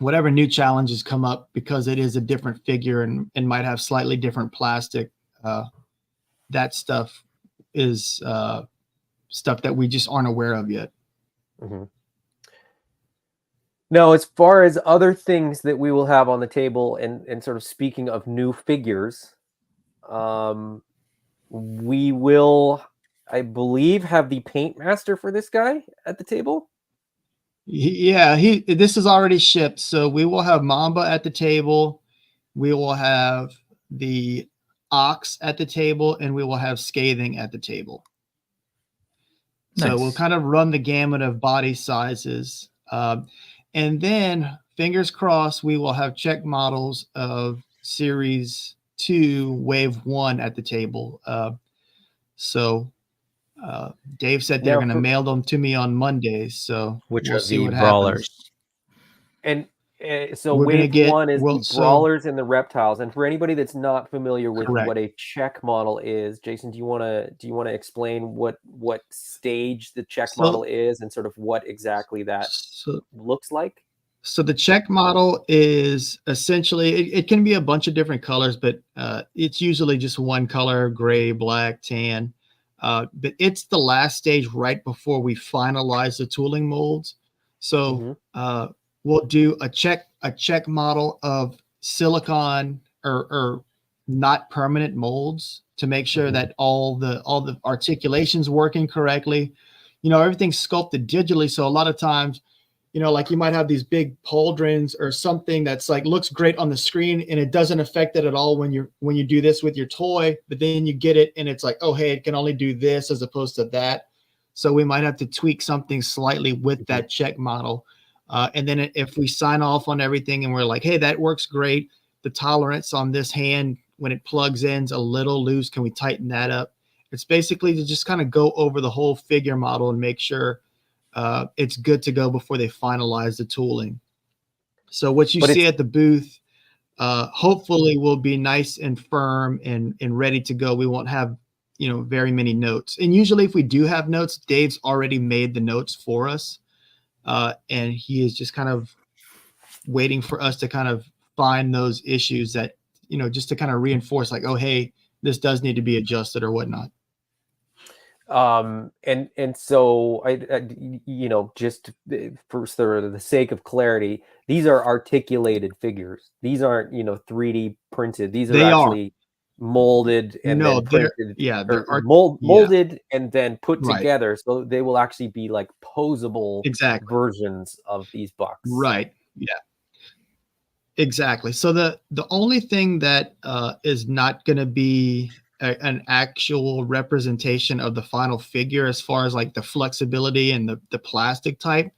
S4: new challenges come up, because it is a different figure and might have slightly different plastic. That stuff is stuff that we just aren't aware of yet.
S2: Now, as far as other things that we will have on the table, and sort of speaking of new figures, we will, I believe, have the paint master for this guy at the table.
S4: Yeah, this is already shipped. So we will have Mamba at the table. We will have the Ox at the table, and we will have Scathing at the table.
S3: Nice.
S4: So we'll kind of run the gamut of body sizes. And then, fingers crossed, we will have check models of Series 2 Wave 1 at the table. So Dave said they're going to mail them to me on Mondays. So
S3: which
S4: we'll
S3: are
S4: see
S3: the
S4: what
S3: brawlers.
S4: happens.
S2: And so
S4: We're
S2: Wave 1 is the
S4: so-
S2: brawlers and the reptiles. And for anybody that's not familiar with
S4: Correct.
S2: what a check model is, Jason, do you want to explain what stage the check model is and sort of what exactly that looks like?
S4: So the check model is essentially, it can be a bunch of different colors, but it's usually just one color: gray, black, tan. But it's the last stage right before we finalize the tooling molds. So we'll do a check model of silicon or not permanent molds to make sure that all the articulation's working correctly. You know, everything's sculpted digitally, so a lot of times, you know, like you might have these big pauldrons or something that's like looks great on the screen and it doesn't affect it at all when you do this with your toy, but then you get it and it's like, oh, hey, it can only do this as opposed to that. So we might have to tweak something slightly with that check model. And then if we sign off on everything and we're like, hey, that works great, the tolerance on this hand when it plugs in's a little loose, can we tighten that up? It's basically to just kind of go over the whole figure model and make sure it's good to go before they finalize the tooling. So what you see at the booth hopefully will be nice and firm and ready to go. We won't have, you know, very many notes. And usually if we do have notes, Dave's already made the notes for us. And he is just kind of waiting for us to kind of find those issues that, you know, just to kind of reinforce like, oh, hey, this does need to be adjusted or whatnot.
S2: And so I you know, just for the sake of clarity, these are articulated figures. These aren't, you know, 3D printed. These are actually molded and then printed.
S4: Yeah,
S2: they're molded and then put together, so they will actually be like posable versions of these bucks.
S4: Right. Yeah. Exactly. So the only thing that is not going to be an actual representation of the final figure as far as like the flexibility and the plastic type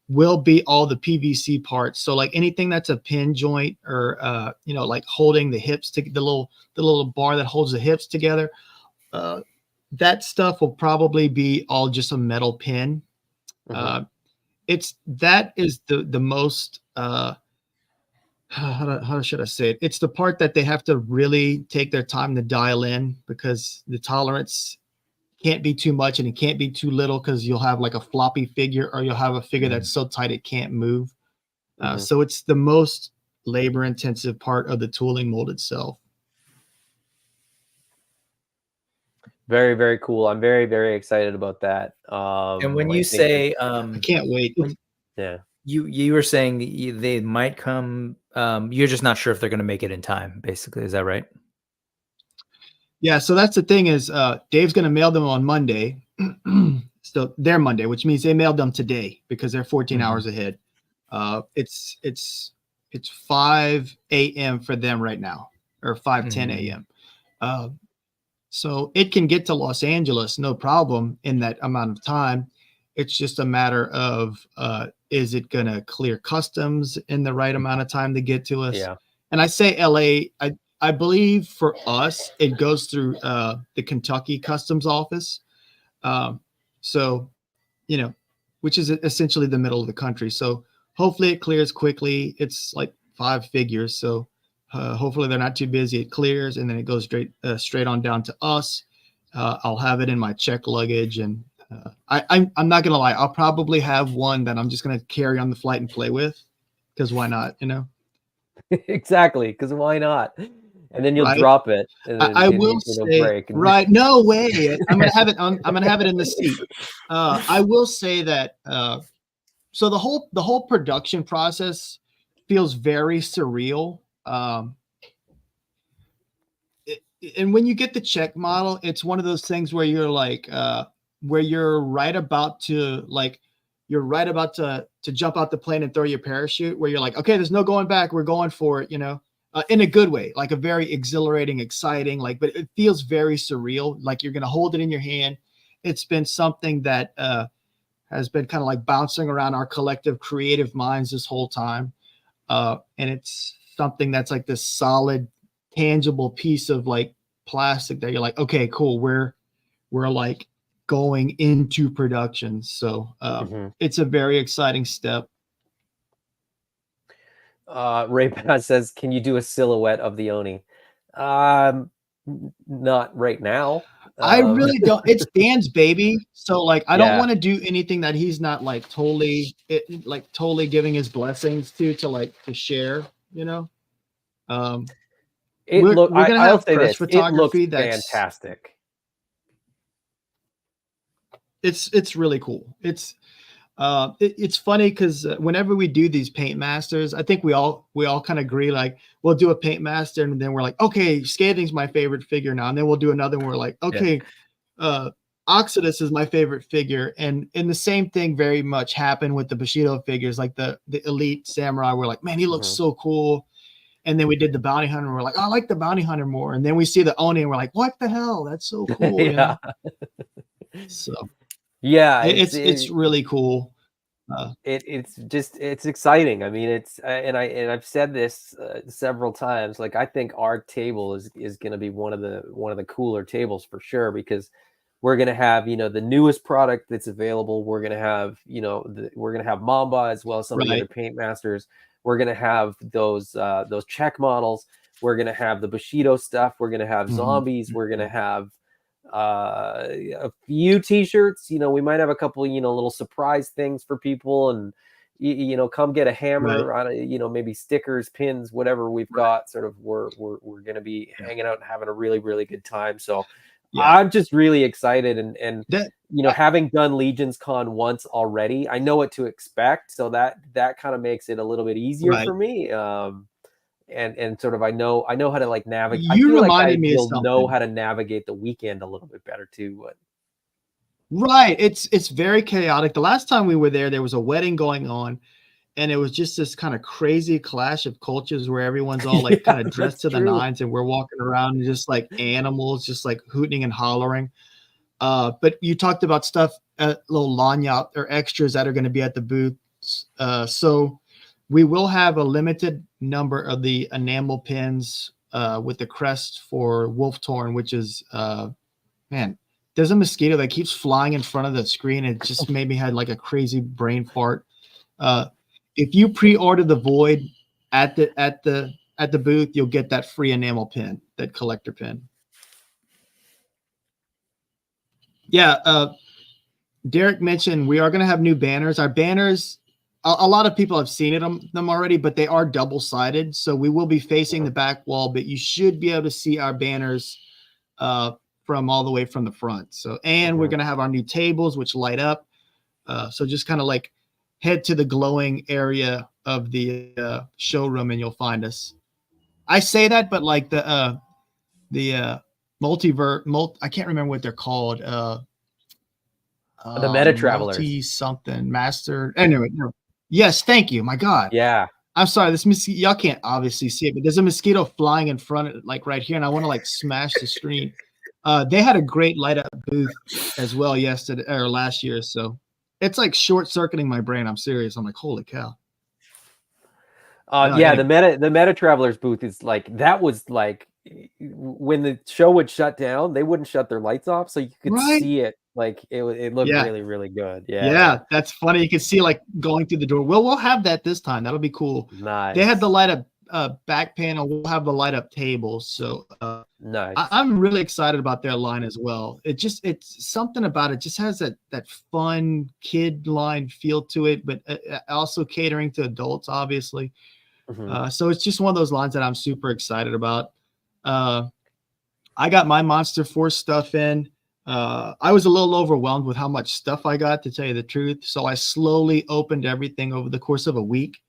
S4: will be all the PVC parts. So like anything that's a pin joint or you know, like holding the hips to the little bar that holds the hips together, that stuff will probably be all just a metal pin. That is the most how should I say it? It's the part that they have to really take their time to dial in, because the tolerance can't be too much and it can't be too little, because you'll have like a floppy figure, or you'll have a figure that's so tight it can't move. So it's the most labor intensive part of the tooling mold itself.
S3: Very, very cool. I'm very, very excited about that.
S2: And when you say, I
S4: can't wait.
S2: Yeah.
S3: You were saying they might come. You're just not sure if they're going to make it in time. Basically, is that right?
S4: Yeah. So that's the thing is, Dave's going to mail them on Monday. So they're Monday, which means they mailed them today because they're 14 hours ahead. It's 5 a.m. for them right now, or 5:10 a.m. So it can get to Los Angeles, no problem, in that amount of time. It's just a matter of, is it going to clear customs in the right amount of time to get to us?
S2: Yeah.
S4: And I say LA, I believe for us, it goes through the Kentucky Customs Office. So, you know, which is essentially the middle of the country. So hopefully it clears quickly. It's like 5 figures. So hopefully they're not too busy. It clears and then it goes straight on down to us. I'll have it in my check luggage, and I'm not gonna lie, I'll probably have one that I'm just gonna carry on the flight and play with, because why not, you know?
S2: Exactly, because why not? And then you'll drop it. And then
S4: I will say,
S2: break.
S4: right? No way. I'm gonna have it on. I'm gonna have it in the seat. I will say that. So the whole production process feels very surreal. And when you get the check model, it's one of those things where you're like, where you're right about to jump out the plane and throw your parachute, where you're like, okay, there's no going back. We're going for it, you know, in a good way, like a very exhilarating, exciting, like, but it feels very surreal. Like you're going to hold it in your hand. It's been something that has been kind of like bouncing around our collective creative minds this whole time. And it's something that's like this solid, tangible piece of like plastic that you're like, okay, cool. We're like going into production. So it's a very exciting step.
S2: Ray Bass says, can you do a silhouette of the Oni? Not right now.
S4: I really don't. It's Dan's baby. So like, I don't want to do anything that he's not like totally giving his blessings to share, you know? We're gonna have press photography. That's
S2: fantastic.
S4: It's really cool. It's funny because whenever we do these paint masters, I think we all kind of agree, like we'll do a paint master and then we're like, okay, Scathing's my favorite figure now, and then we'll do another one, we're like, okay, Oxidus is my favorite figure, and the same thing very much happened with the Bushido figures, like the Elite Samurai. We're like, man, he looks so cool. And then we did the Bounty Hunter, and we're like, oh, I like the Bounty Hunter more. And then we see the Oni, and we're like, what the hell? That's so cool. You know? So
S2: yeah,
S4: it's really cool.
S2: It's exciting. I mean, I've said this several times. Like, I think our table is going to be one of the cooler tables for sure, because we're going to have, you know, the newest product that's available. We're going to have, you know, we're going to have Mamba as well as some of the other paint masters. We're going to have those check models. We're going to have the Bushido stuff. We're going to have zombies. We're going to have a few t-shirts. You know, we might have a couple, you know, little surprise things for people, and you know, come get a hammer on you know, maybe stickers, pins, whatever we've got. Sort of, we're going to be hanging out and having a really, really good time. So I'm just really excited, and that, you know, having done Legions Con once already, I know what to expect. So that kind of makes it a little bit easier for me. And sort of, I know how to like navigate. I feel like I will know how to navigate the weekend a little bit better too. But.
S4: Right, it's very chaotic. The last time we were there was a wedding going on, and it was just this kind of crazy clash of cultures where everyone's all like kind of dressed to the nines, and we're walking around just like animals, just like hooting and hollering. But you talked about stuff, little lanyard or extras that are going to be at the booth. So we will have a limited number of the enamel pins with the crest for Wolf Torn, which is, man, there's a mosquito that keeps flying in front of the screen. It just made me had like a crazy brain fart. If you pre-order the Void at the booth, you'll get that free enamel pin, that collector pin. Yeah, Derek mentioned we are going to have new banners. Our banners, a lot of people have seen them already, but they are double-sided. So we will be facing the back wall, but you should be able to see our banners from all the way from the front. So, and we're going to have our new tables, which light up. So just kind of like head to the glowing area of the showroom and you'll find us. I say that, but like the I can't remember what they're called.
S2: The Meta Travelers.
S4: Something master. Anyway, no. Yes, thank you. My God.
S2: Yeah.
S4: I'm sorry. This mosquito, y'all can't obviously see it, but there's a mosquito flying in front of like right here, and I want to like smash the screen. They had a great light up booth as well yesterday or last year. So it's like short circuiting my brain. I'm serious. I'm like, holy cow.
S2: Yeah, anyway. the Meta Travelers booth is like, that was like when the show would shut down, they wouldn't shut their lights off, so you could see it. Like it looked really, really good.
S4: Yeah, that's funny. You can see like going through the door. Well, we'll have that this time. That'll be cool.
S2: Nice.
S4: They had the light up back panel. We'll have the light up tables. So
S2: nice.
S4: I'm really excited about their line as well. It's something about it. Just has that fun kid line feel to it, but also catering to adults, obviously. So it's just one of those lines that I'm super excited about. I got my Monster Force stuff in. I was a little overwhelmed with how much stuff I got, to tell you the truth. So I slowly opened everything over the course of a week.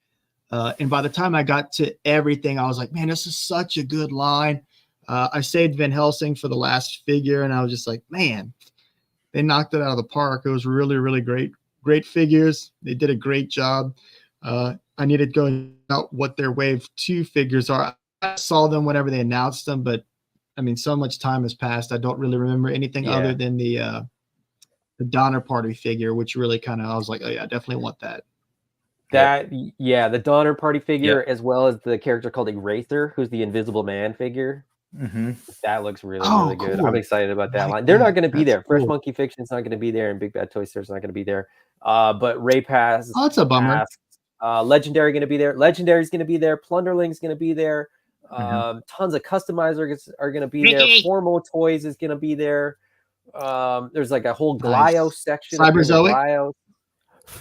S4: And by the time I got to everything, I was like, man, this is such a good line. I saved Van Helsing for the last figure, and I was just like, man, they knocked it out of the park. It was really, really great figures. They did a great job. I needed to go out what their Wave 2 figures are. I saw them whenever they announced them, but I mean, so much time has passed. I don't really remember anything other than the Donner Party figure, which really kind of, I was like, oh yeah, I definitely want that.
S2: The Donner Party figure, as well as the character called Eraser, who's the Invisible Man figure. That looks really, really good.
S4: Cool.
S2: I'm excited about that line. They're not going to be there. Fresh Monkey Fiction's not going to be there, and Big Bad Toy Store's not going to be there. But Ray Pass.
S4: Oh, that's a bummer.
S2: Legendary going to be there. Legendary's going to be there. Plunderling's going to be there. Tons of customizers are going to be there. Formo Toys is going to be there. There's like a whole Glio section.
S4: Cyberzoic.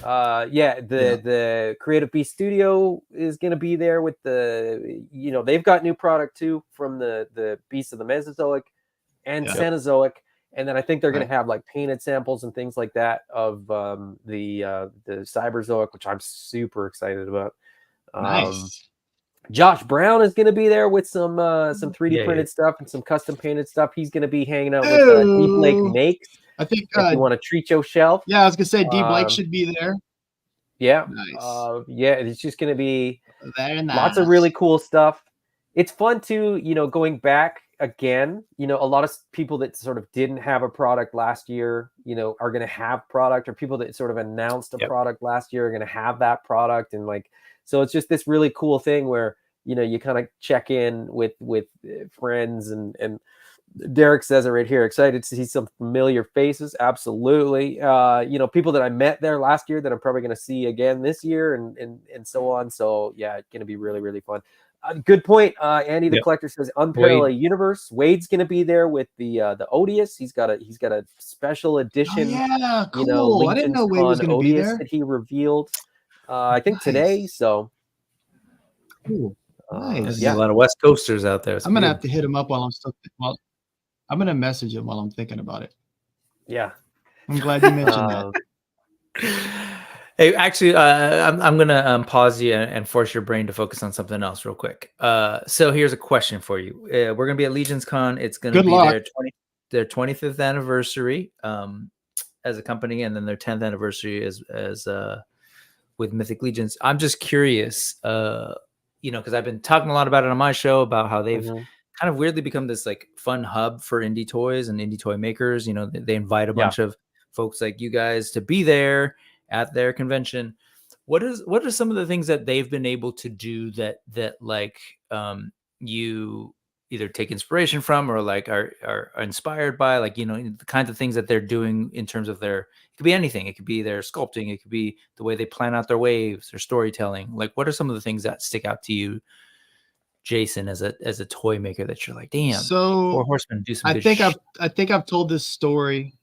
S2: The Creative Beast Studio is going to be there with they've got new product too from the Beasts of the Mesozoic and Cenozoic. And then I think they're going to have like painted samples and things like that of the Cyberzoic, which I'm super excited about.
S4: Nice.
S2: Josh Brown is going to be there with some 3D printed stuff and some custom painted stuff. He's going to be hanging out with D. Blake Makes.
S4: I think
S2: if you want to treat yourself.
S4: Yeah, I was going to say D. Blake should be there.
S2: Yeah.
S4: Nice.
S2: It's just going to be
S4: very nice.
S2: Lots of really cool stuff. It's fun too, going back again, a lot of people that sort of didn't have a product last year, are going to have product, or people that sort of announced a product last year are going to have that product. And so it's just this really cool thing where, you kind of check in with friends and Derek says it right here. Excited to see some familiar faces. Absolutely. People that I met there last year that I'm probably going to see again this year and so on. So yeah, it's going to be really, really fun. Good point. Andy, the collector says Unparalleled Universe. Wade's going to be there with the Odious. He's got a special edition.
S4: Cool. I didn't know Wade was going to be there.
S2: That he revealed. I think today. So
S4: cool. Nice.
S3: There's a lot of West Coasters out there.
S4: I'm gonna have to hit him up while I'm still. I'm gonna message him while I'm thinking about it.
S2: Yeah,
S4: I'm glad you mentioned that.
S3: Hey, actually, I'm gonna pause you and force your brain to focus on something else real quick. So here's a question for you. We're gonna be at Legion's Con. It's gonna be their 25th anniversary as a company, and then their 10th anniversary as Mythic Legions. I'm just curious, you know, because I've been talking a lot about it on my show about how they've kind of weirdly become this like fun hub for indie toys and indie toy makers. You know, they invite a bunch of folks like you guys to be there at their convention. What are some of the things that they've been able to do that like you either take inspiration from or like are inspired by, like, you know, the kinds of things that they're doing in terms of their, it could be anything. It could be their sculpting. It could be the way they plan out their waves, their storytelling. Like, what are some of the things that stick out to you, Jason, as a toy maker that you're like, damn,
S4: So
S3: Four Horsemen do some
S4: I
S3: good
S4: think
S3: shit.
S4: I think I've told this story.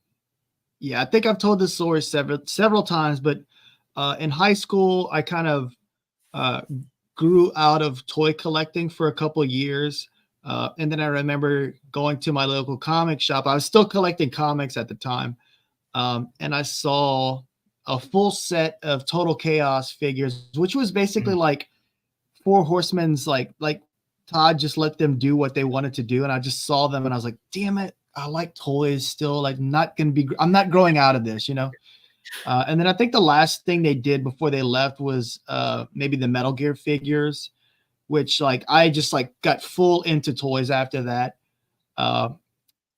S4: Yeah, I think I've told this story several times, but in high school, I kind of grew out of toy collecting for a couple of years. And then I remember going to my local comic shop. I was still collecting comics at the time. And I saw a full set of Total Chaos figures, which was basically like Four Horsemen's, like Todd just let them do what they wanted to do. And I just saw them and I was like, damn it, I like toys still. Like, I'm not growing out of this, you know? And then I think the last thing they did before they left was maybe the Metal Gear figures, which like I just like got full into toys after that.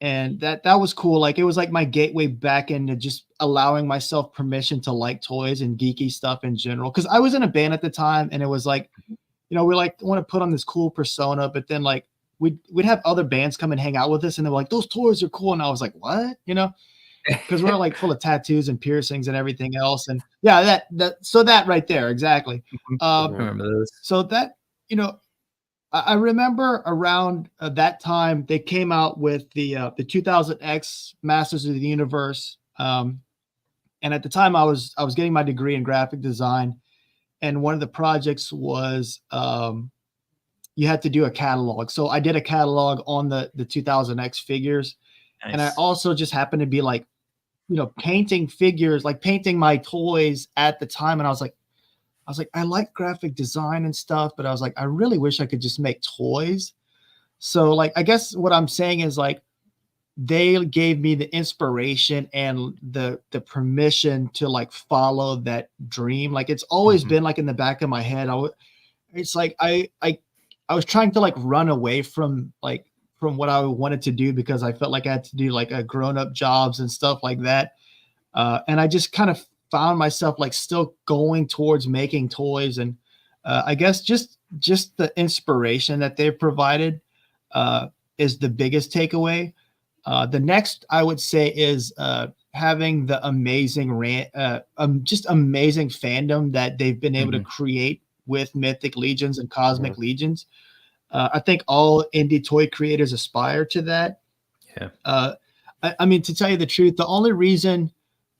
S4: And that was cool. Like, it was like my gateway back into just allowing myself permission to like toys and geeky stuff in general. Cause I was in a band at the time and it was like, you know, we like want to put on this cool persona, but then like we'd have other bands come and hang out with us and they're like, those toys are cool. And I was like, what? You know? Because we're like full of tattoos and piercings and everything else. And yeah, that right there. Exactly.
S3: I remember those.
S4: So that, you know, I remember around that time they came out with the 2000X Masters of the Universe. And at the time I was getting my degree in graphic design. And one of the projects was you had to do a catalog. So I did a catalog on the 2000X figures. Nice. And I also just happened to be like, you know, painting figures, like painting my toys at the time. And I was like, I like graphic design and stuff, but I was like, I really wish I could just make toys. So like, I guess what I'm saying is like, they gave me the inspiration and the permission to like follow that dream. Like, it's always been like in the back of my head. It's like, I was trying to like run away from what I wanted to do because I felt like I had to do like a grown-up jobs and stuff like that. And I just kind of found myself like still going towards making toys. And I guess just the inspiration that they've provided is the biggest takeaway. The next I would say is having the amazing just amazing fandom that they've been able to create with Mythic Legions and Cosmic Legions. I think all indie toy creators aspire to that. Yeah. I mean, to tell you the truth, the only reason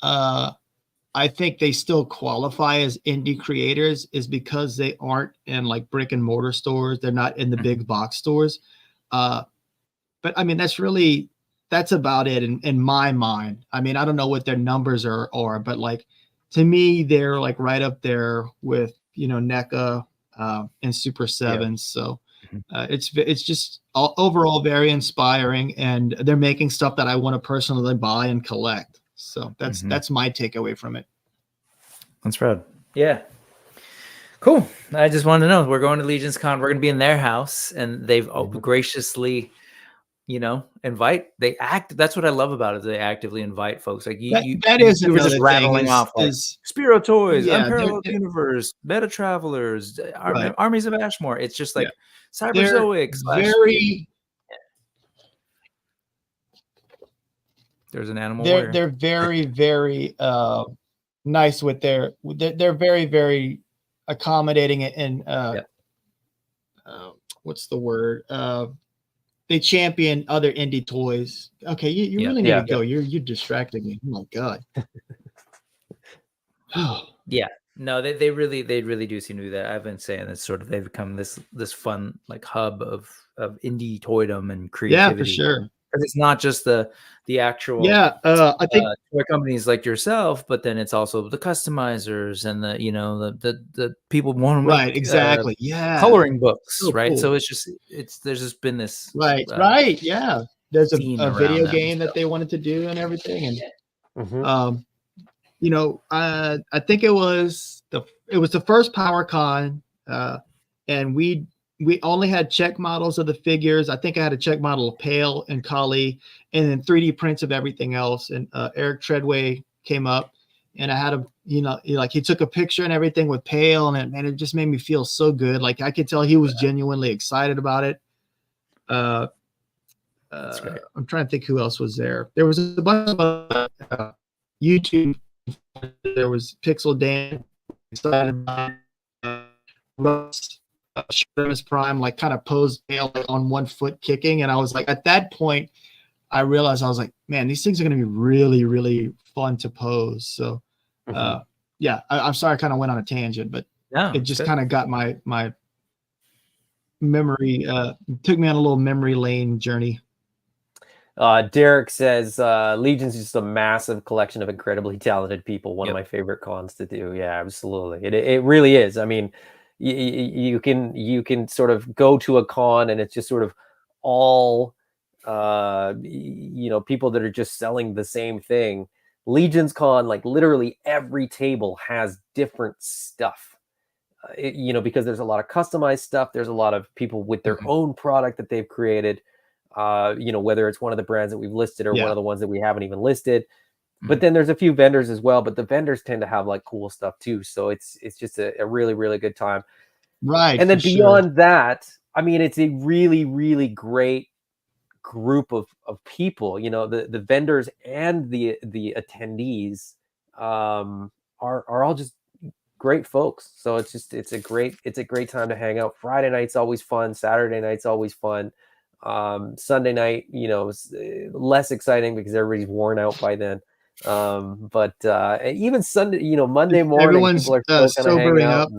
S4: I think they still qualify as indie creators is because they aren't in like brick and mortar stores. They're not in the big box stores. But I mean, that's about it in my mind. I mean, I don't know what their numbers are, but like, to me, they're like right up there with, you know, NECA and Super 7. Yeah. So it's just overall very inspiring, and they're making stuff that I want to personally buy and collect. So that's my takeaway from it.
S3: That's rad. Yeah. Cool. I just wanted to know, we're going to Legions Con. We're going to be in their house, and they've graciously, you know, that's what I love about it. They actively invite folks. Like you were just rattling off like Spero Toys, Unparalleled Universe, Meta Travelers, Armies of Ashmore. It's just like Cyberzoic. There's an animal.
S4: They're very, very nice with they're very, very accommodating and what's the word? They champion other indie toys. Okay, you really need to go. You're distracting me. Oh my god.
S3: Yeah. No, they really do seem to do that. I've been saying it's sort of they've become this fun like hub of indie toydom and creativity.
S4: Yeah, for sure.
S3: Because it's not just the actual
S4: I think
S3: toy companies like yourself, but then it's also the customizers and the people want to
S4: make, exactly
S3: coloring books, right?
S4: Cool.
S3: So there's just been this
S4: right there's a video game that they wanted to do and everything, and I think it was the first PowerCon, and we only had check models of the figures. I think I had a check model of Pale and Kali, and then 3D prints of everything else. And Eric Treadway came up, and I had like he took a picture and everything with Pale, and it just made me feel so good. Like I could tell he was genuinely excited about it.
S3: That's great.
S4: I'm trying to think who else was there. There was a bunch of YouTube. There was Pixel Dan, excited about Russ, Shremus Prime, like kind of posed on 1 foot kicking. And I was like, at that point, I realized I was like, man, these things are going to be really, really fun to pose. So, yeah, I'm sorry I kind of went on a tangent, but it just kind of got my memory, took me on a little memory lane journey.
S2: Derek says Legion's just a massive collection of incredibly talented people. One of my favorite cons to do. Yeah, absolutely. It really is. I mean, you can sort of go to a con and it's just sort of all people that are just selling the same thing. Legion's Con, like literally every table has different stuff. Because there's a lot of customized stuff. There's a lot of people with their own product that they've created. Whether it's one of the brands that we've listed or one of the ones that we haven't even listed. But then there's a few vendors as well, but the vendors tend to have like cool stuff too. So it's just a really, really good time.
S4: Right.
S2: And then beyond that, I mean, it's a really, really great group of people. The vendors and the attendees are all just great folks. So it's a great time to hang out. Friday night's always fun. Saturday night's always fun. Sunday night, is less exciting because everybody's worn out by then. But even Sunday, Monday morning,
S4: everyone's
S2: people are still kind of hanging out.
S4: up.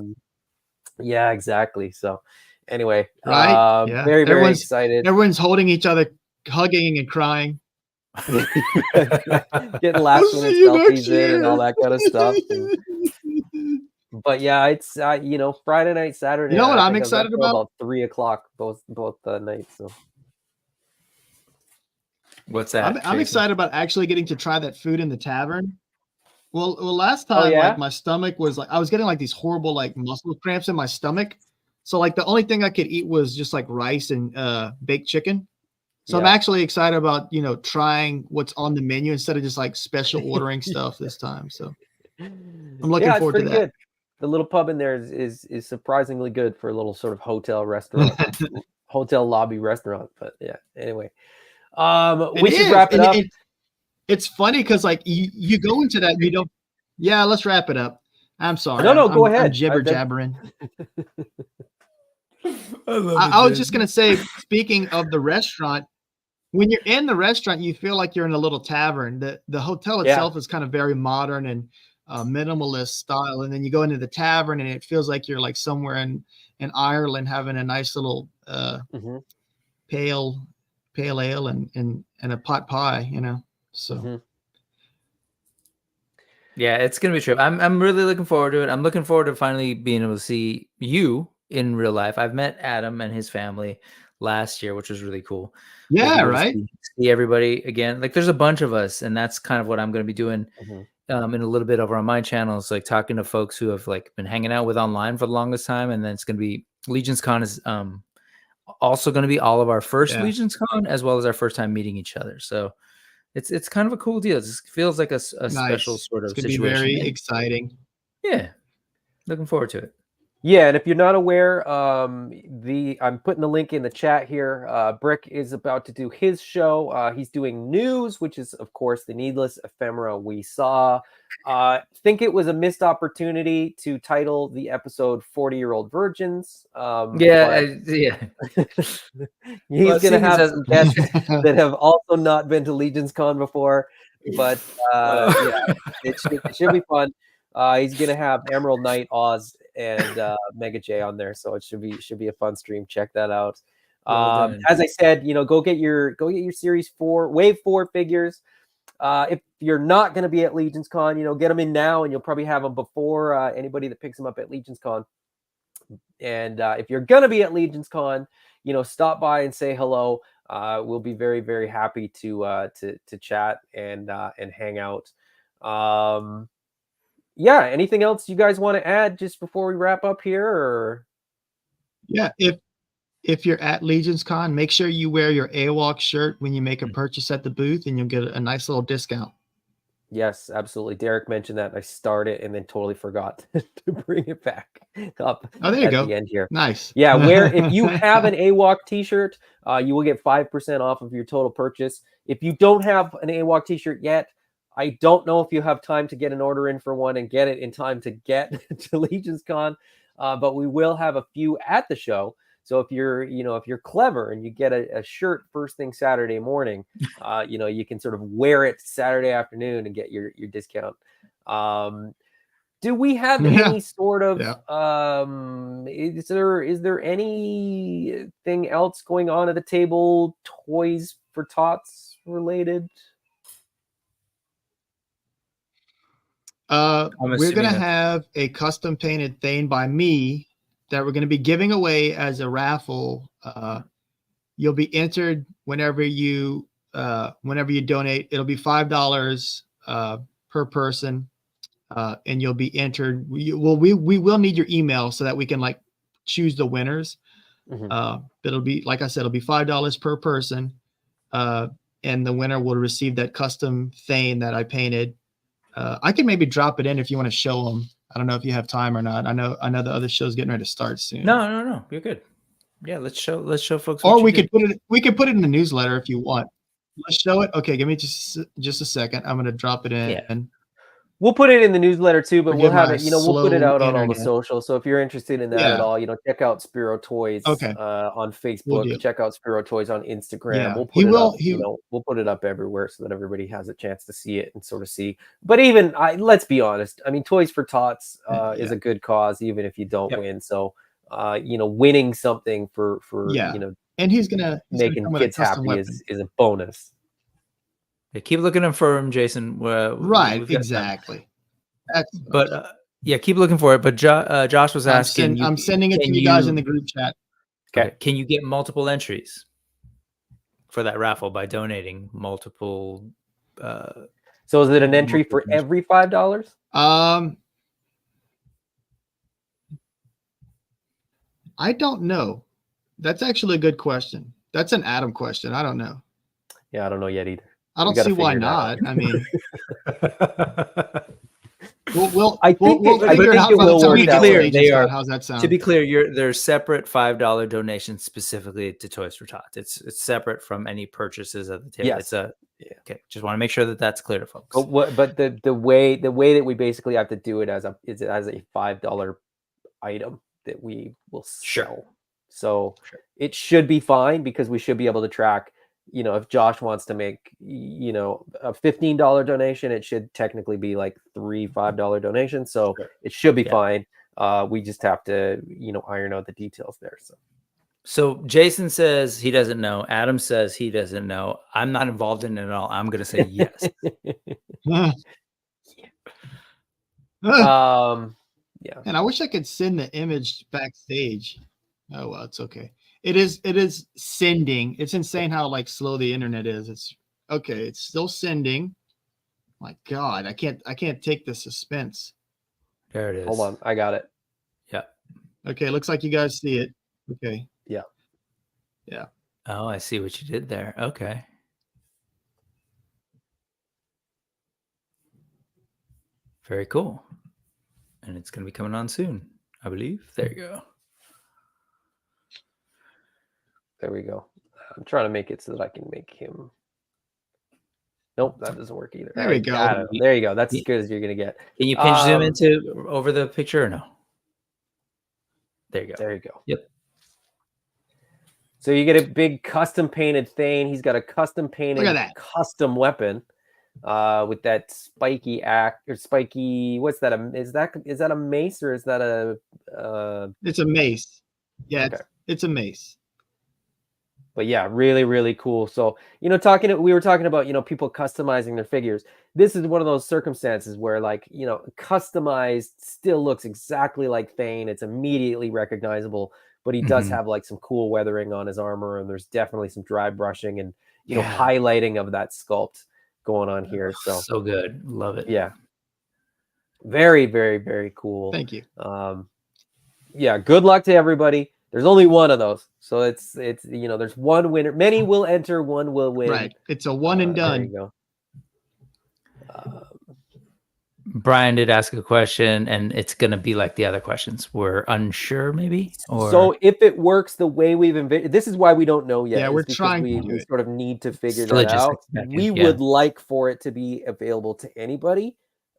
S2: Yeah, exactly. So anyway,
S4: right?
S2: Very, very excited.
S4: Everyone's holding each other, hugging and crying.
S2: Getting last minute selfies in and all that kind of stuff. But yeah, it's Friday night, Saturday.
S4: You know what I'm excited about?
S2: 3 o'clock both nights. So
S3: what's that?
S4: I'm excited about actually getting to try that food in the tavern. Well, last time, like my stomach was like I was getting like these horrible like muscle cramps in my stomach. So like the only thing I could eat was just like rice and baked chicken. So I'm actually excited about trying what's on the menu instead of just like special ordering stuff this time. So I'm looking forward to that.
S2: Good. The little pub in there is surprisingly good for a little sort of hotel restaurant, hotel lobby restaurant. But yeah, anyway, we should wrap it up.
S4: It's funny because like you go into that, you don't. Yeah, let's wrap it up. I'm sorry.
S2: No, go ahead.
S4: I'm jibber jabbering. I was just gonna say, speaking of the restaurant, when you're in the restaurant, you feel like you're in a little tavern. The hotel itself is kind of very modern and minimalist style, and then you go into the tavern and it feels like you're like somewhere in Ireland having a nice little pale ale and a pot pie, So
S3: yeah, it's gonna be a trip. I'm really looking forward to it. I'm looking forward to finally being able to see you in real life. I've met Adam and his family last year, which was really cool.
S4: Yeah, right.
S3: See everybody again. Like there's a bunch of us, and that's kind of what I'm going to be doing in a little bit over on my channels, like talking to folks who have like been hanging out with online for the longest time. And then it's going to be Legion's Con is also going to be all of our first Legion's Con as well as our first time meeting each other. So it's kind of a cool deal. It feels like a special sort of situation.
S4: It's going to be very exciting.
S3: Yeah, looking forward to it.
S2: Yeah, and if you're not aware, I'm putting the link in the chat here. Brick is about to do his show. He's doing news, which is, of course, the needless ephemera we saw. Think it was a missed opportunity to title the episode 40-Year-Old Virgins.
S3: He's
S2: going to have some guests that have also not been to Legion's Con before. But it should be fun. He's going to have Emerald Knight, Oz, and Mega J on there, so it should be a fun stream. Check that out. As I said, go get your Series 4 Wave 4 figures. If you're not going to be at Legion's Con, get them in now, and you'll probably have them before anybody that picks them up at Legion's Con. And if you're going to be at Legion's Con, stop by and say hello. We'll be very, very happy to chat and hang out. yeah, anything else you guys want to add just before we wrap up here? Or
S4: Yeah, if you're at Legions Con, make sure you wear your AWOK shirt when you make a purchase at the booth, and you'll get a nice little discount.
S2: yes, absolutely. Derek mentioned that. I started and then totally forgot to bring it back up
S4: Oh, there you
S2: at
S4: go.
S2: the end here.
S4: Nice.
S2: Yeah, where if you have an AWOK t-shirt, you will get 5% off of your total purchase. If you don't have an AWOK t-shirt yet, I don't know if you have time to get an order in for one and get it in time to get to Legions Con, but we will have a few at the show. So if you're clever and you get a shirt first thing Saturday morning, you can sort of wear it Saturday afternoon and get your discount. Do we have any sort of is there anything else going on at the table, Toys for Tots related?
S4: We're gonna have a custom painted Thane by me that we're gonna be giving away as a raffle. You'll be entered whenever you donate. It'll be $5 per person. And you'll be entered. We will need your email so that we can like choose the winners. But it'll be, like I said, it'll be $5 per person. And the winner will receive that custom Thane that I painted. I can maybe drop it in if you want to show them. I don't know if you have time or not. I know the other show's getting ready to start soon.
S3: No, you're good. Yeah, let's show folks.
S4: Or we could put it in the newsletter if you want. Let's show it. Okay, give me just a second. I'm gonna drop it in.
S3: Yeah.
S2: We'll put it in the newsletter too, but we'll have it, we'll put it out on all the
S4: internet.
S2: socials. So if you're interested in that at all, check out Spero Toys on Facebook. Check out Spero Toys on Instagram.
S4: Yeah.
S2: We'll put it up everywhere so that everybody has a chance to see it and sort of see. But even let's be honest, I mean, Toys for Tots is a good cause, even if you don't win. So winning something for
S4: and he's
S2: making kids happy is a bonus.
S3: Yeah, keep looking for him, Jason.
S4: Right, exactly.
S3: Keep looking for it. But Josh was asking.
S4: I'm sending it to you guys in the group chat.
S3: Okay. Can you get multiple entries for that raffle by donating multiple?
S2: So is it an entry for every $5?
S4: I don't know. That's actually a good question. That's an Adam question. I don't know.
S2: Yeah, I don't know yet either.
S4: I don't see why not. I mean, we'll
S3: to be clear, they are.
S4: How's that sound?
S3: To be clear, they're separate $5 donations specifically to Toys for Tots. It's separate from any purchases at the table.
S2: Yes.
S3: Okay. Just want to make sure that that's clear to folks.
S2: But the way that we basically have to do it as a $5 item that we will sell. So it should be fine because we should be able to track. If Josh wants to make, a $15 donation, it should technically be like 3 $5 donations. So it should be fine. We just have to, iron out the details there.
S3: So Jason says he doesn't know. Adam says he doesn't know. I'm not involved in it at all. I'm going to say yes.
S4: And I wish I could send the image backstage. Oh, well, it's okay. It is sending. It's insane how like slow the internet is. It's okay. It's still sending. My God, I can't take the suspense.
S3: There it is.
S2: Hold on, I got it.
S3: Yeah.
S4: Okay, looks like you guys see it. Okay.
S2: Yeah.
S4: Yeah.
S3: Oh, I see what you did there. Okay. Very cool. And it's going to be coming on soon, I believe. There you go.
S2: There we go. I'm trying to make it so that I can make him. Nope, that doesn't work either.
S4: There we go.
S2: There you go. That's as good as you're going to get.
S3: Can you pinch zoom into over the picture or no? There you go.
S2: There you go.
S3: Yep.
S2: So you get a big custom painted Thane. He's got a custom painted custom weapon with that spiky spiky. What's that? Is that a mace or is that a?
S4: It's a mace. Yeah, okay. It's a mace.
S2: But yeah, really, really cool. So, we were talking about, people customizing their figures. This is one of those circumstances where customized still looks exactly like Thane. It's immediately recognizable, but he does have like some cool weathering on his armor. And there's definitely some dry brushing and, highlighting of that sculpt going on here. So
S3: good. Love it.
S2: Yeah. Very, very, very cool.
S4: Thank you.
S2: Yeah, good luck to everybody. There's only one of those, so it's there's one winner. Many will enter, one will win.
S4: Right. It's a one and
S2: There
S4: done.
S2: you go.
S3: Brian did ask a question, and it's going to be like the other questions. We're unsure, maybe. Or
S2: So if it works the way we've envisioned, this is why we don't know yet.
S4: Yeah,
S2: is
S4: we're
S2: because
S4: trying
S2: we
S4: to do it.
S2: sort of need to figure
S3: It's the
S2: that out.
S3: logistics back
S2: We
S3: end, yeah.
S2: would like for it to be available to anybody.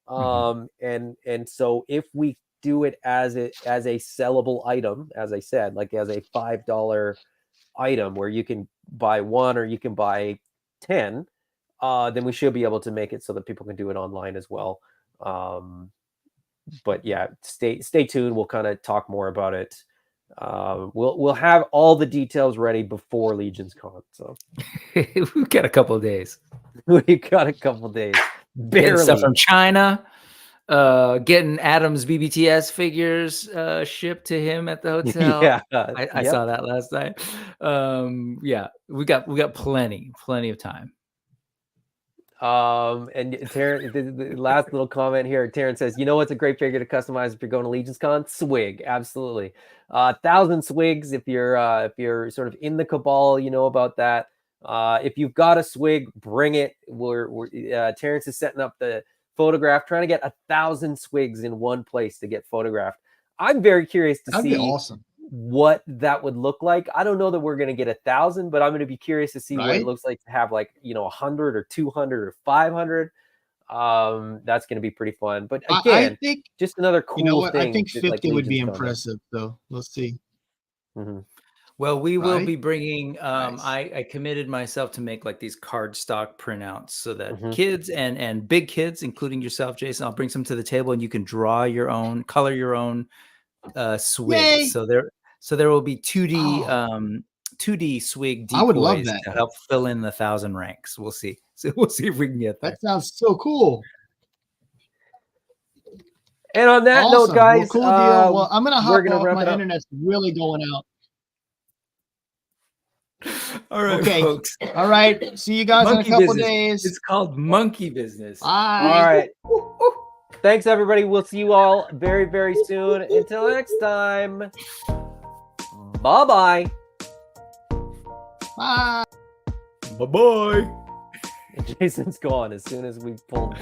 S3: Mhm.
S2: And so if we do it as a sellable item, as I said, like as a $5 item where you can buy one or you can buy 10, then we should be able to make it so that people can do it online as well. But yeah, stay tuned. We'll kind of talk more about it. We'll have all the details ready before Legion's Con. So
S3: We've got a couple of days.
S2: we got a couple days.
S3: Getting
S2: Barely.
S3: stuff from China. Getting Adam's BBTS figures shipped to him at the hotel.
S2: Yeah,
S3: I saw that last night. Yeah, we got plenty of time.
S2: And Terrence, the last little comment here, Terrence says, you know what's a great figure to customize if you're going to Legion's Con? Swig, absolutely. 1,000 swigs if you're sort of in the cabal, you know about that. If you've got a swig, bring it. Terrence is setting up the photograph, trying to get 1,000 swigs in one place to get photographed. I'm very curious to
S4: That'd
S2: see
S4: be awesome.
S2: what that would look like. I don't know that we're going to get 1,000, but I'm going to be curious to see what it looks like to have 100 or 200 or 500. That's going to be pretty fun. But again, I think, just another cool thing.
S4: I think 50 would be
S2: Legion's
S4: impressive, though. Let's see.
S2: Mm-hmm.
S3: Well, we will be bringing. Nice. I committed myself to make like these cardstock printouts so that kids and big kids, including yourself, Jason, I'll bring some to the table, and you can draw your own, color your own swig. Yay! So there will be 2D swig decoys.
S4: I would love that
S3: to help fill in the 1,000 ranks. We'll see. So we'll see if we can get there.
S4: That sounds so cool.
S2: And on that note, guys,
S4: well, cool deal. Well, I'm gonna hop off. My internet's really going out.
S3: All right,
S4: okay,
S3: folks.
S4: All right. See you guys in a couple days.
S3: It's called Monkey Business.
S4: Bye.
S2: All right. Thanks, everybody. We'll see you all very, very soon. Until next time. Bye-bye.
S4: Bye.
S3: Bye-bye.
S2: Jason's gone as soon as we pulled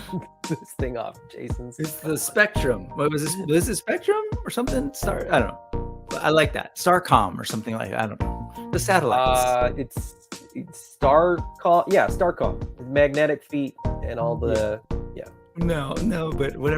S2: this thing off.
S3: It's the Spectrum. What was this? Was it Spectrum or something? I don't know. I like that. Starcom or something like that. I don't know. The satellites.
S2: It's Starcom. Yeah, Starcom. Magnetic feet and all the
S3: No, but whatever.